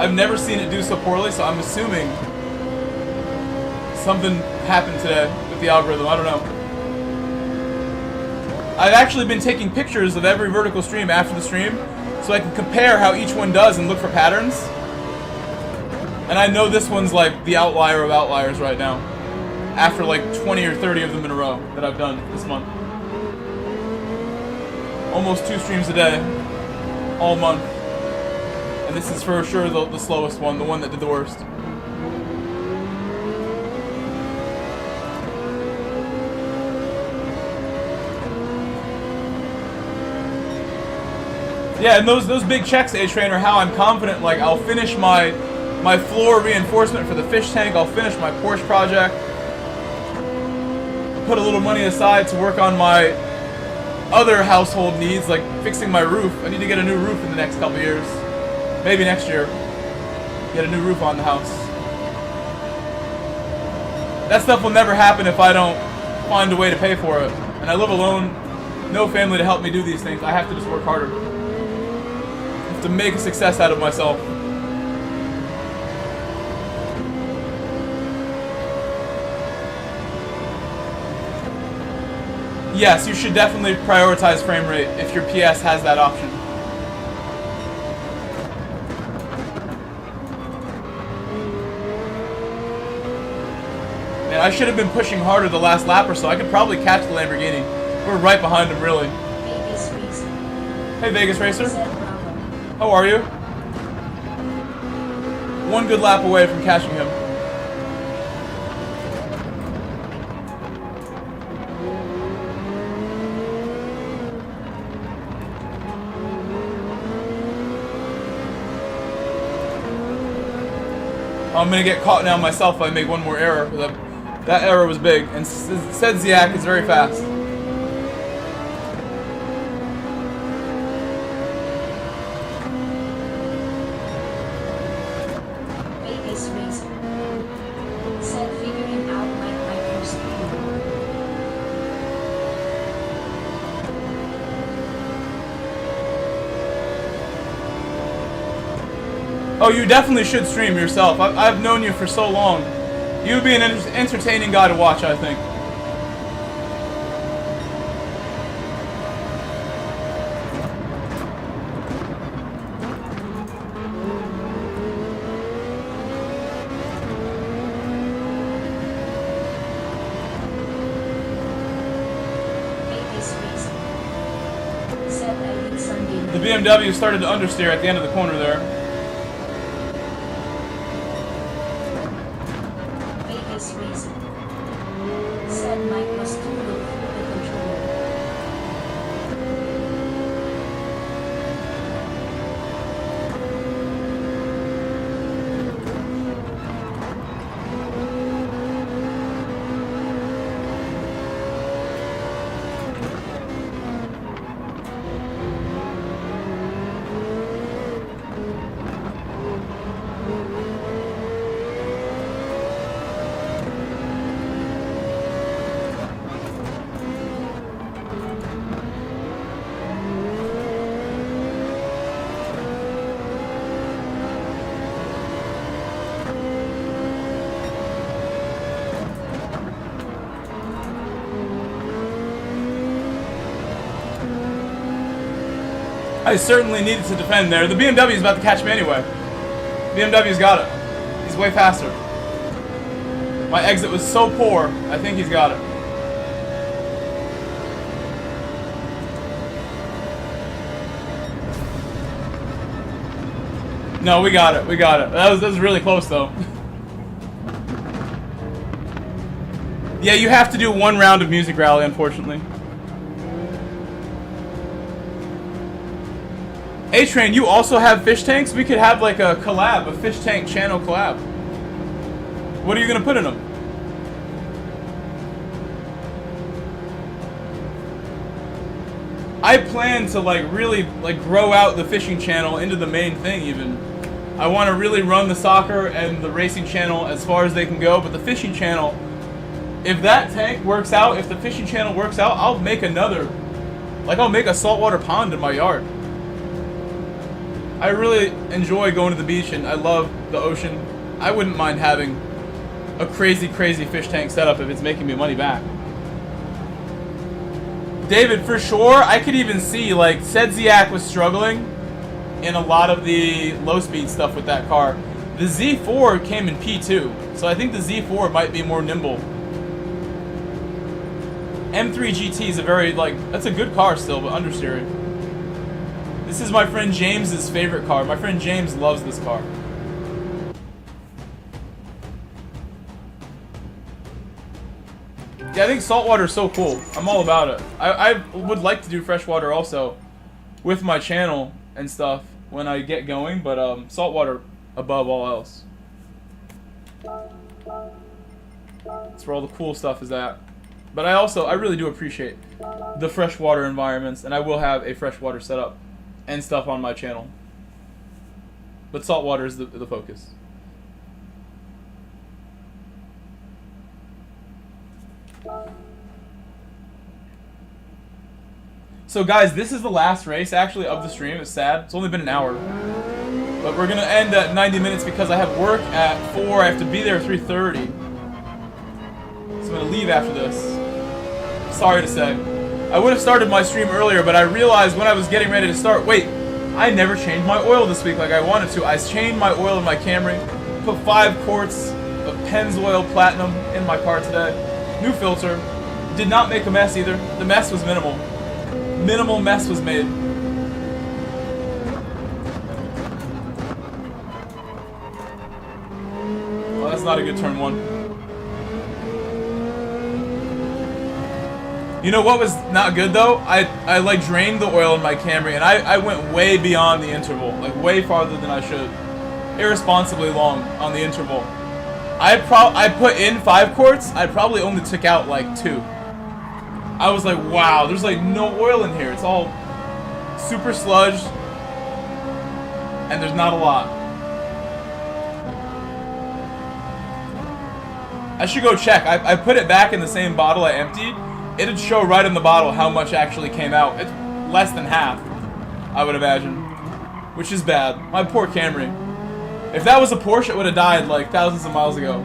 I've never seen it do so poorly, so I'm assuming something happened today with the algorithm. I don't know. I've actually been taking pictures of every vertical stream after the stream, so I can compare how each one does and look for patterns. And I know this one's like the outlier of outliers right now, after like 20 or 30 of them in a row that I've done this month. Almost 2 streams a day, all month. And this is for sure the slowest one, the one that did the worst. Yeah, and those big checks, A-Train, are how I'm confident, like, I'll finish my floor reinforcement for the fish tank, I'll finish my Porsche project, put a little money aside to work on my other household needs, like fixing my roof. I need to get a new roof in the next couple years. Maybe next year. Get a new roof on the house. That stuff will never happen if I don't find a way to pay for it. And I live alone, no family to help me do these things. I have to just work harder. I have to make a success out of myself. Yes, you should definitely prioritize frame rate if your PS has that option. Man, I should have been pushing harder the last lap or so. I could probably catch the Lamborghini. We're right behind him, really. Vegas Racer. Hey, Vegas Racer. How are you? One good lap away from catching him. I'm gonna get caught now myself if I make one more error. That error was big, and said Ziak is very fast. Vegas Racer said figuring out my microscope. Oh, you definitely should stream yourself. I've known you for so long. You would be an entertaining guy to watch, I think. Vegas Racer said I need Sunday. The BMW started to understeer at the end of the corner there. Vegas Racer said Mike was too low for the controller. I certainly needed to defend there. The BMW is about to catch me anyway. BMW's got it. He's way faster. My exit was so poor, I think he's got it. No, we got it. We got it. That was really close, though. Yeah, you have to do one round of Music Rally, unfortunately. A-Train, you also have fish tanks? We could have like a collab, a fish tank channel collab. What are you gonna put in them? I plan to like really like grow out the fishing channel into the main thing even. I want to really run the soccer and the racing channel as far as they can go, but the fishing channel, if that tank works out, if the fishing channel works out, I'll make another. Like I'll make a saltwater pond in my yard. I really enjoy going to the beach and I love the ocean. I wouldn't mind having a crazy, crazy fish tank setup if it's making me money back. David, for sure, I could even see, like, Sedziak was struggling in a lot of the low-speed stuff with that car. The Z4 came in P2, so I think the Z4 might be more nimble. M3 GT is a very, like, that's a good car still, but understeering. This is my friend James's favorite car. My friend James loves this car. Yeah, I think saltwater is so cool. I'm all about it. I would like to do freshwater also with my channel and stuff when I get going, but saltwater above all else. That's where all the cool stuff is at. But I really do appreciate the freshwater environments, and I will have a freshwater setup and stuff on my channel. But saltwater is the focus. So guys, this is the last race actually of the stream. It's sad. It's only been an hour. But we're going to end at 90 minutes because I have work at 4. I have to be there at 3:30. So I'm going to leave after this. Sorry to say. I would have started my stream earlier, but I realized when I was getting ready to start, wait, I never changed my oil this week like I wanted to. I changed my oil in my Camry, put 5 quarts of Pennzoil Platinum in my car today. New filter. Did not make a mess either. The mess was minimal. Minimal mess was made. Well, that's not a good turn 1. You know what was not good though? I like drained the oil in my Camry and I went way beyond the interval, like way farther than I should. irresponsibly long on the interval. I put in 5 quarts. I probably only took out like 2. I was like, wow, there's like no oil in here. It's all super sludged, and there's not a lot. I should go check. I put it back in the same bottle I emptied. It'd show right in the bottle how much actually came out. It's less than half, I would imagine, which is bad. My poor Camry. If that was a Porsche, it would have died like thousands of miles ago.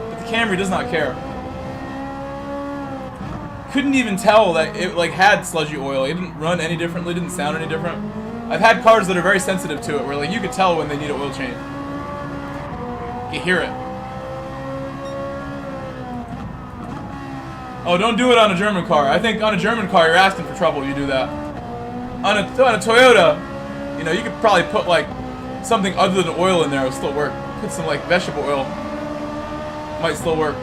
But the Camry does not care. Couldn't even tell that it like had sludgy oil. It didn't run any differently, didn't sound any different. I've had cars that are very sensitive to it, where like you could tell when they need an oil change. You hear it. Oh, don't do it on a German car. I think on a German car, you're asking for trouble. You do that. On a Toyota, you know, you could probably put like something other than oil in there. It would still work. Put some like vegetable oil. Might still work.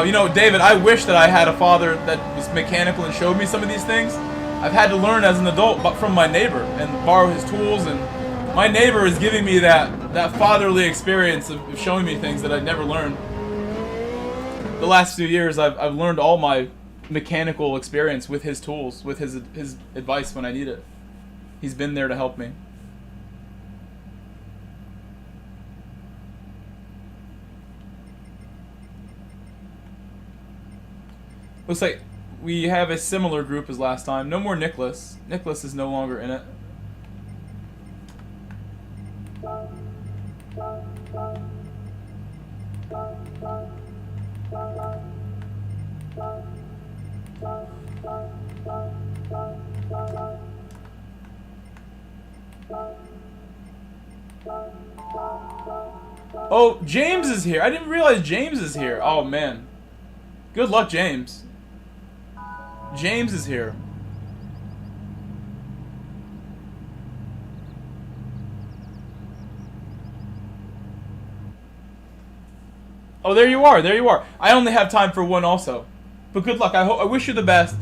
You know, David, I wish that I had a father that was mechanical and showed me some of these things. I've had to learn as an adult, but from my neighbor, and borrow his tools. And my neighbor is giving me that fatherly experience of showing me things that I'd never learned. The last few years, I've learned all my mechanical experience with his tools, with his advice when I need it. He's been there to help me. Looks like we have a similar group as last time. No more Nicholas. Nicholas is no longer in it. Oh, James is here. I didn't realize James is here. Oh, man. Good luck, James. James is here. Oh, there you are. There you are. I only have time for one also. But good luck. I wish you the best.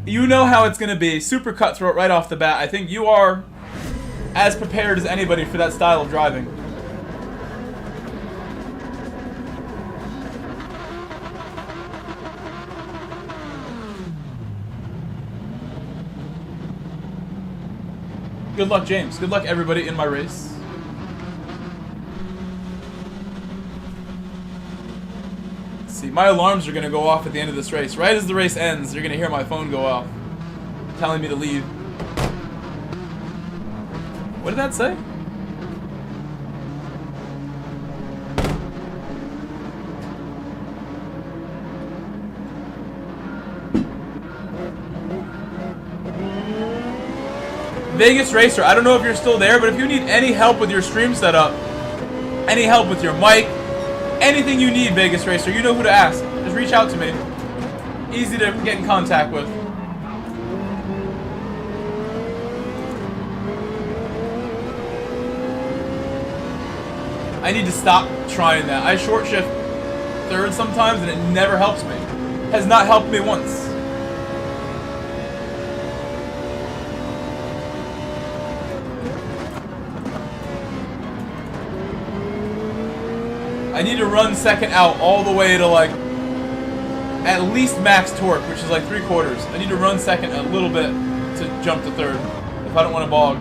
You know how it's going to be. Super cutthroat right off the bat. I think you are as prepared as anybody for that style of driving. Good luck, James. Good luck, everybody in my race. Let's see, my alarms are going to go off at the end of this race. Right as the race ends, you're going to hear my phone go off, telling me to leave. What did that say? Vegas Racer, I don't know if you're still there, but if you need any help with your stream setup, any help with your mic, anything you need, Vegas Racer, you know who to ask. Just reach out to me. Easy to get in contact with. I need to stop trying that. I short shift third sometimes and it never helps me. Has not helped me once. I need to run second out all the way to like at least max torque, which is like 3/4. I need to run second a little bit to jump to third if I don't want to bog.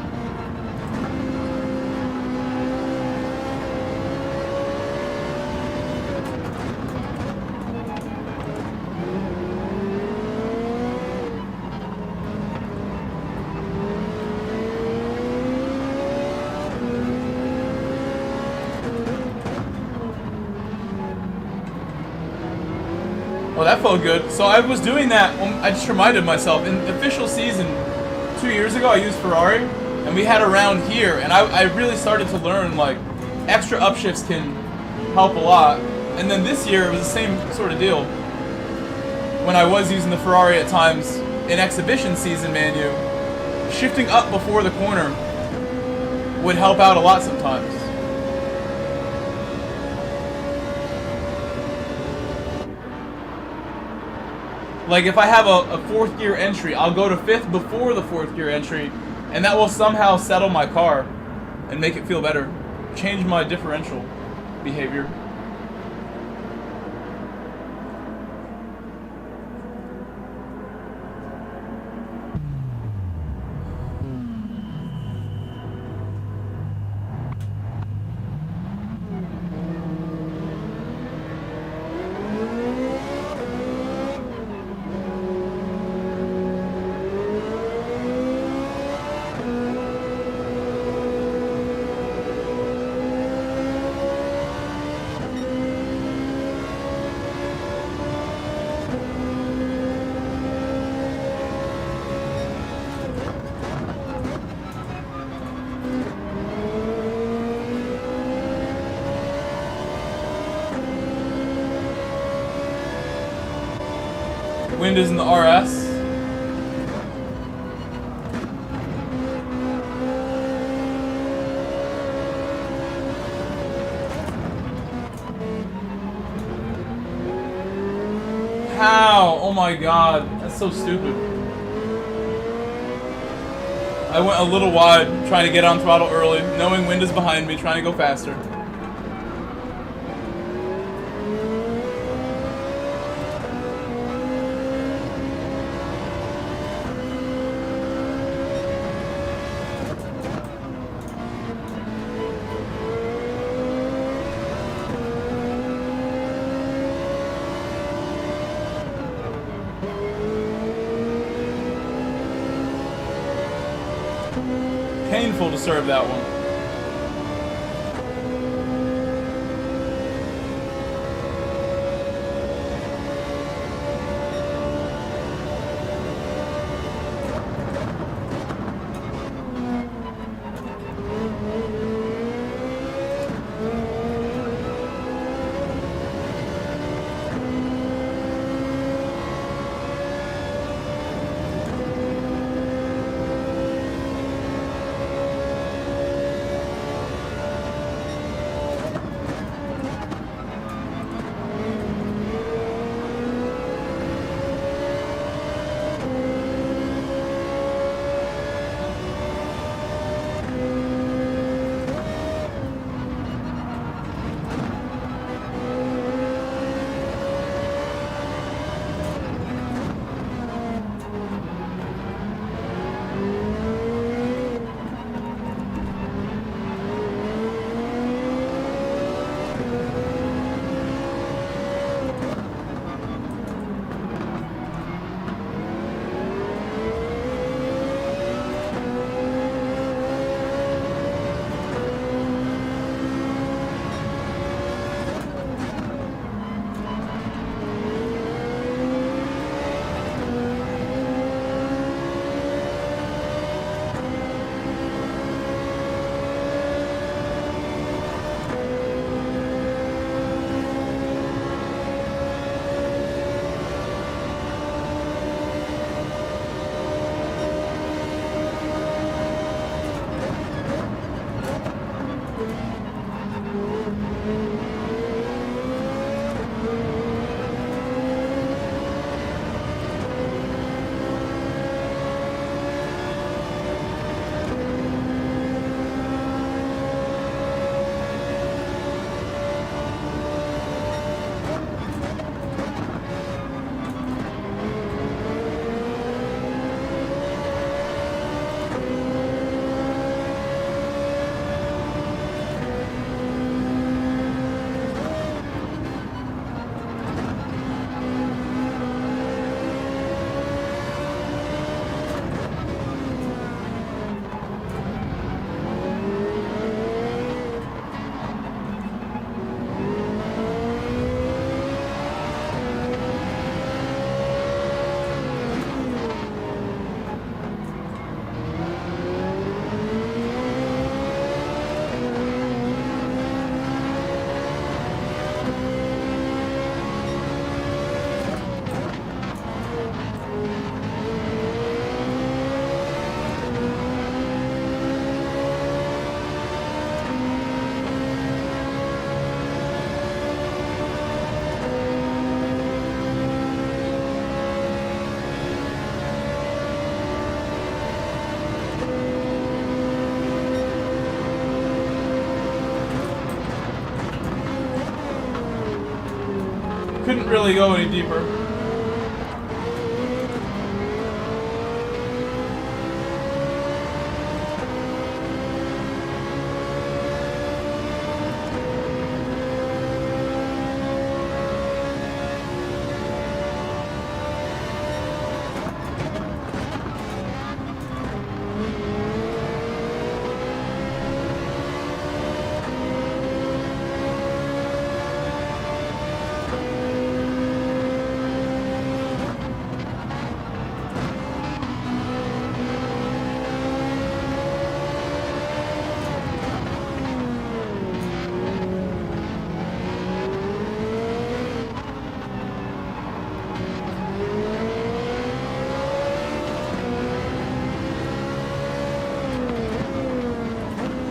Oh, that felt good. So I was doing that, I just reminded myself, in the official season 2 years ago I used Ferrari, and we had a round here, and I really started to learn, like, extra upshifts can help a lot. And then this year it was the same sort of deal. When I was using the Ferrari at times in exhibition season, manu, shifting up before the corner would help out a lot sometimes. Like if I have a 4th gear entry, I'll go to 5th before the 4th gear entry And that will somehow settle my car and make it feel better. Change my differential behavior. Wind is in the RS. How? Oh my god, that's so stupid. I went a little wide, trying to get on throttle early, knowing wind is behind me, trying to go faster. Painful to serve that one. Couldn't really go any deeper.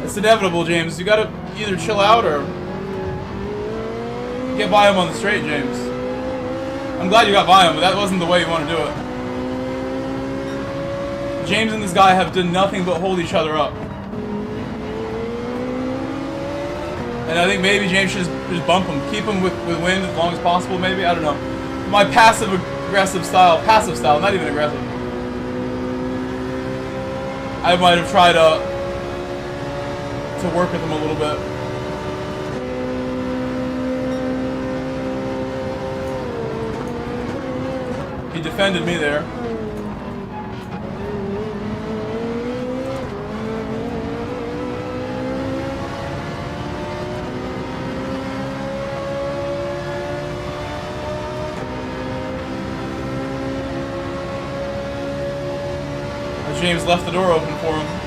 It's inevitable, James. You gotta either chill out or get by him on the straight, James. I'm glad you got by him, but that wasn't the way you want to do it. James and this guy have done nothing but hold each other up. And I think maybe James should just bump him. Keep him with wind as long as possible, maybe? I don't know. My passive-aggressive style. Passive style, not even aggressive. I might have tried to work with him a little bit. He defended me there. James left the door open for him.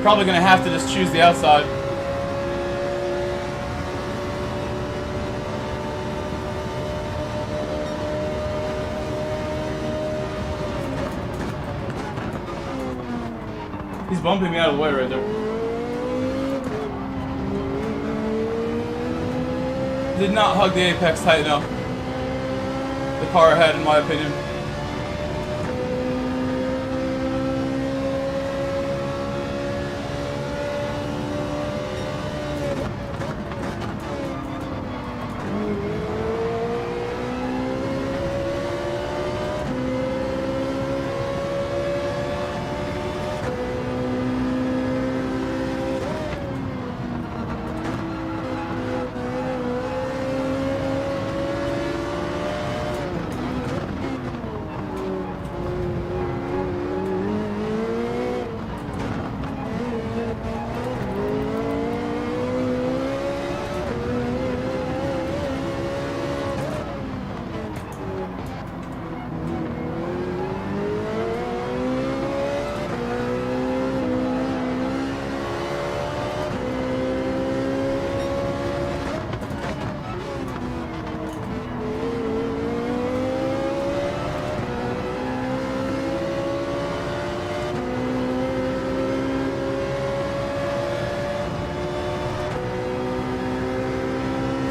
Probably gonna have to just choose the outside. He's bumping me out of the way right there. Did not hug the apex tight enough. The car ahead, in my opinion.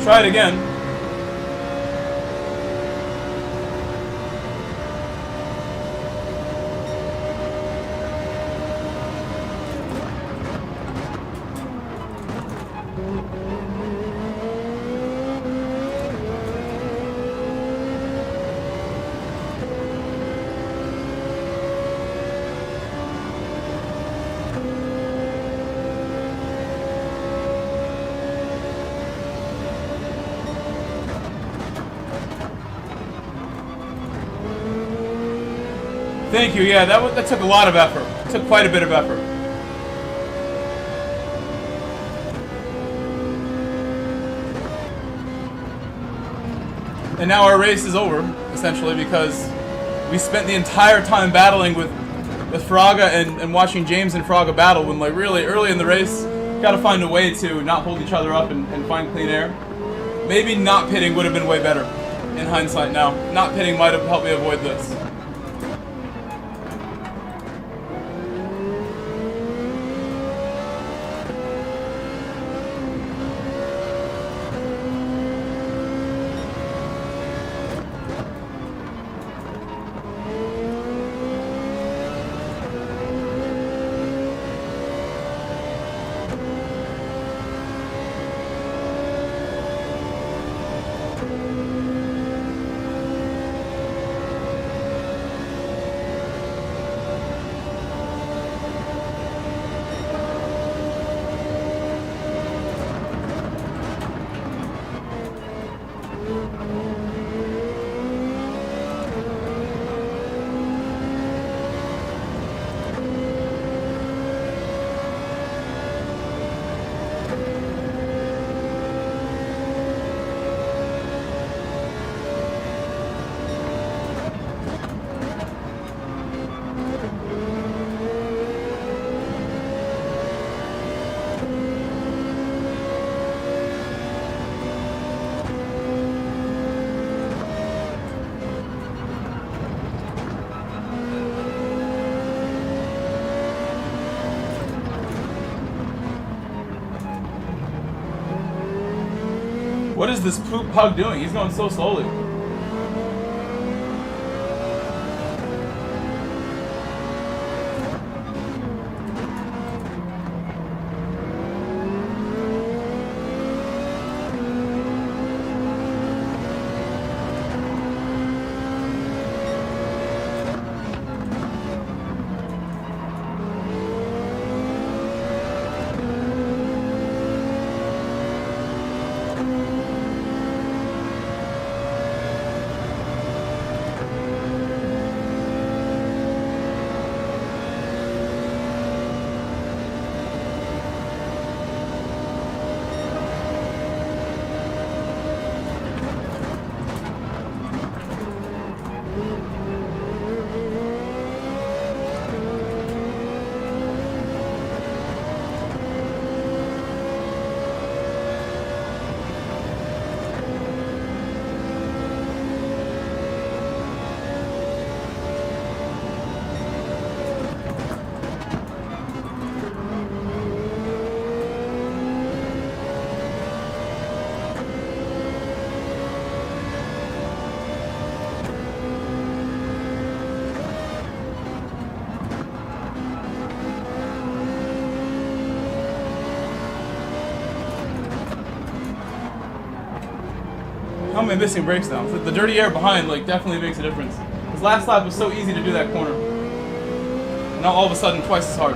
Try it again. Thank you. Yeah, that took a lot of effort. It took quite a bit of effort. And now our race is over, essentially, because we spent the entire time battling with Fraga and watching James and Fraga battle when, like, really early in the race, gotta find a way to not hold each other up and find clean air. Maybe not pitting would have been way better, in hindsight now. Not pitting might have helped me avoid this. What is this poop pug doing? He's going so slowly. How am I missing brakes now? The dirty air behind, like, definitely makes a difference. Because last lap was so easy to do that corner. Now all of a sudden, twice as hard.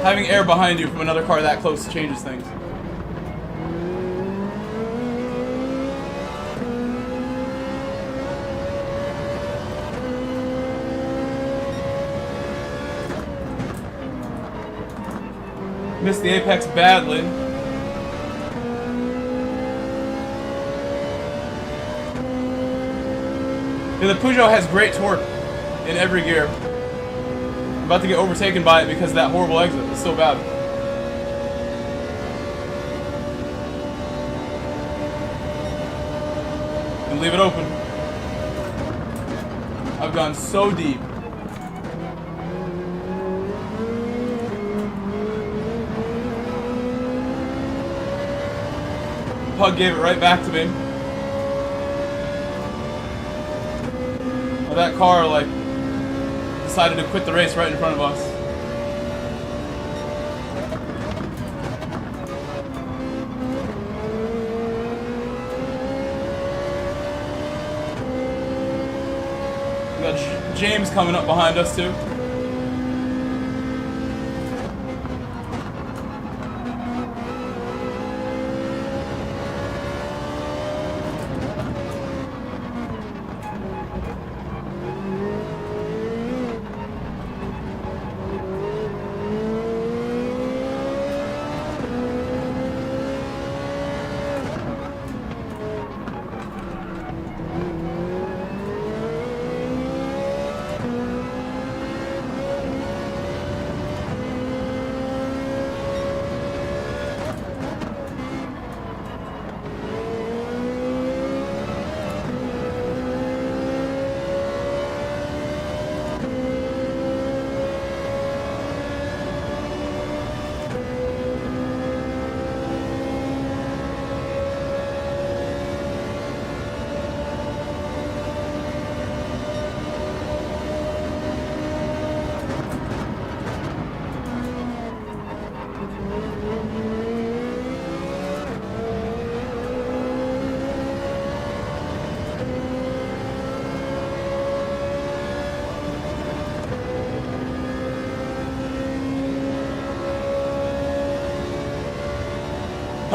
Having air behind you from another car that close changes things. Missed the apex badly. Yeah, the Peugeot has great torque in every gear. I'm about to get overtaken by it because of that horrible exit. It's so bad. And leave it open. I've gone so deep. Pug gave it right back to me. Well, that car, like, decided to quit the race right in front of us. We got James coming up behind us too.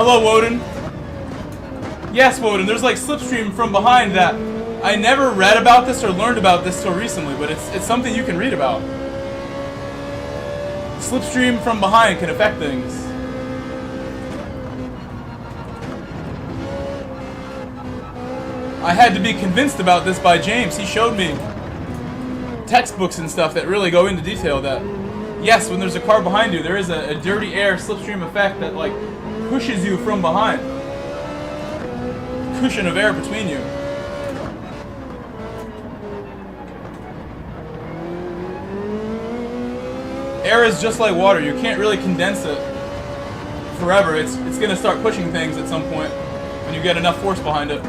Hello, Woden. Yes, Woden, there's like slipstream from behind that. I never read about this or learned about this till recently, but it's something you can read about. Slipstream from behind can affect things. I had to be convinced about this by James. He showed me textbooks and stuff that really go into detail that, yes, when there's a car behind you, there is a dirty air slipstream effect that like pushes you from behind. Cushion of air between you. Air is just like water. You can't really condense it forever. It's going to start pushing things at some point when you get enough force behind it.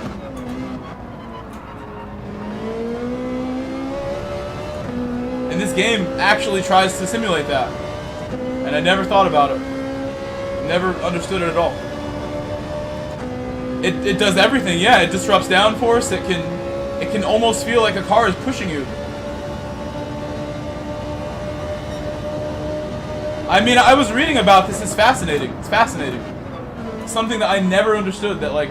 And this game actually tries to simulate that. And I never thought about it. Never understood it at all. It does everything, yeah. It disrupts downforce. It can almost feel like a car is pushing you. I mean, I was reading about this. It's fascinating. It's fascinating. Something that I never understood, that like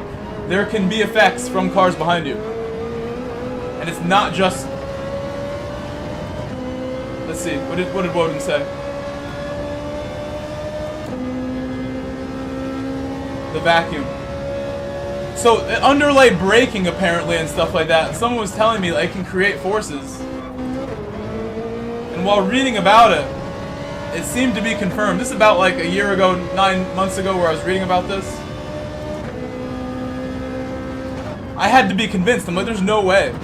there can be effects from cars behind you. And it's not just... Let's see. What did Woden say? The vacuum. So underlay braking apparently and stuff like that. Someone was telling me like, it can create forces. And while reading about it, it seemed to be confirmed. This is about like a year ago, 9 months ago, where I was reading about this. I had to be convinced. I'm like, there's no way.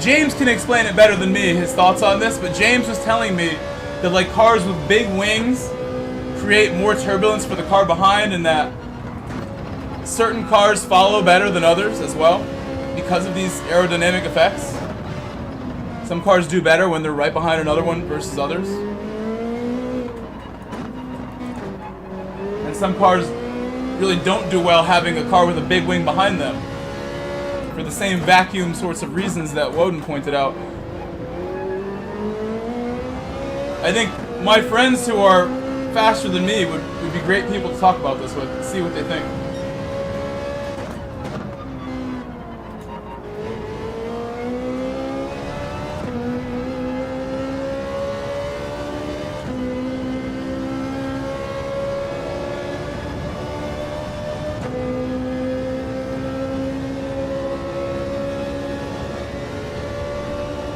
James can explain it better than me, his thoughts on this, but James was telling me that like cars with big wings create more turbulence for the car behind, and that certain cars follow better than others as well because of these aerodynamic effects. Some cars do better when they're right behind another one versus others. And some cars really don't do well having a car with a big wing behind them, for the same vacuum sorts of reasons that Woden pointed out. I think my friends who are faster than me would be great people to talk about this with, see what they think.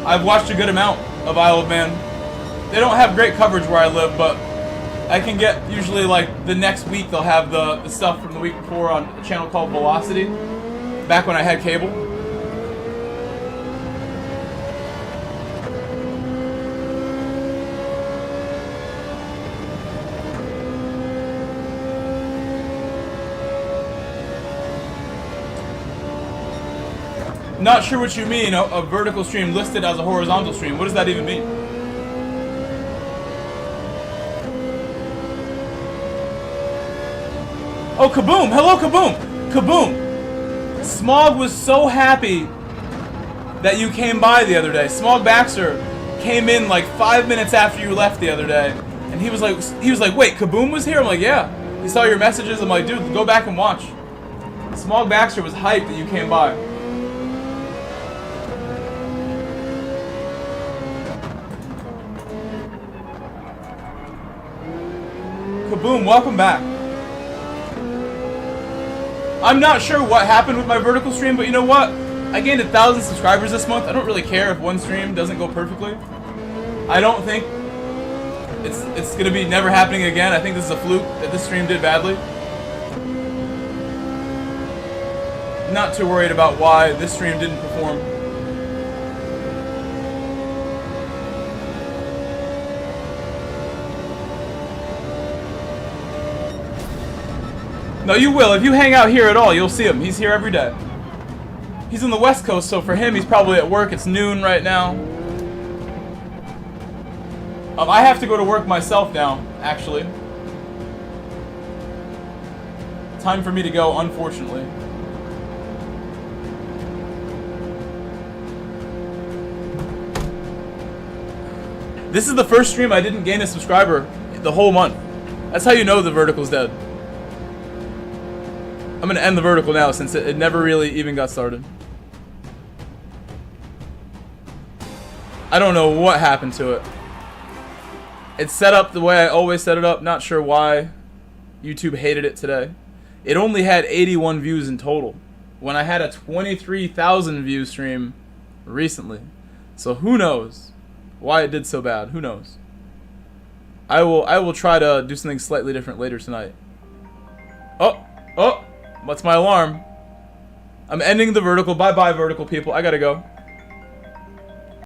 I've watched a good amount of Isle of Man. They don't have great coverage where I live, but I can get usually like the next week they'll have the stuff from the week before on a channel called Velocity, back when I had cable. Not sure what you mean, a vertical stream listed as a horizontal stream. What does that even mean? Oh, Kaboom! Hello, Kaboom! Kaboom! Smog was so happy that you came by the other day. Smog Baxter came in like 5 minutes after you left the other day, and he was like, wait, Kaboom was here? I'm like, yeah. He saw your messages. I'm like, dude, go back and watch. Smog Baxter was hyped that you came by. Kaboom, welcome back. I'm not sure what happened with my vertical stream, but you know what? I gained 1,000 subscribers this month. I don't really care if one stream doesn't go perfectly. I don't think it's gonna be never happening again. I think this is a fluke that this stream did badly. Not too worried about why this stream didn't perform. No, you will. If you hang out here at all, you'll see him. He's here every day. He's in the West Coast, so for him, he's probably at work. It's noon right now. I have to go to work myself now, actually. Time for me to go, unfortunately. This is the first stream I didn't gain a subscriber the whole month. That's how you know the vertical's dead. I'm gonna end the vertical now since it never really even got started. I don't know what happened to it. It's set up the way I always set it up. Not sure why YouTube hated it today. It only had 81 views in total when I had a 23,000 view stream recently. So who knows why it did so bad? Who knows? I will try to do something slightly different later tonight. Oh, what's my alarm? I'm ending the vertical. Bye-bye, vertical people. I gotta go.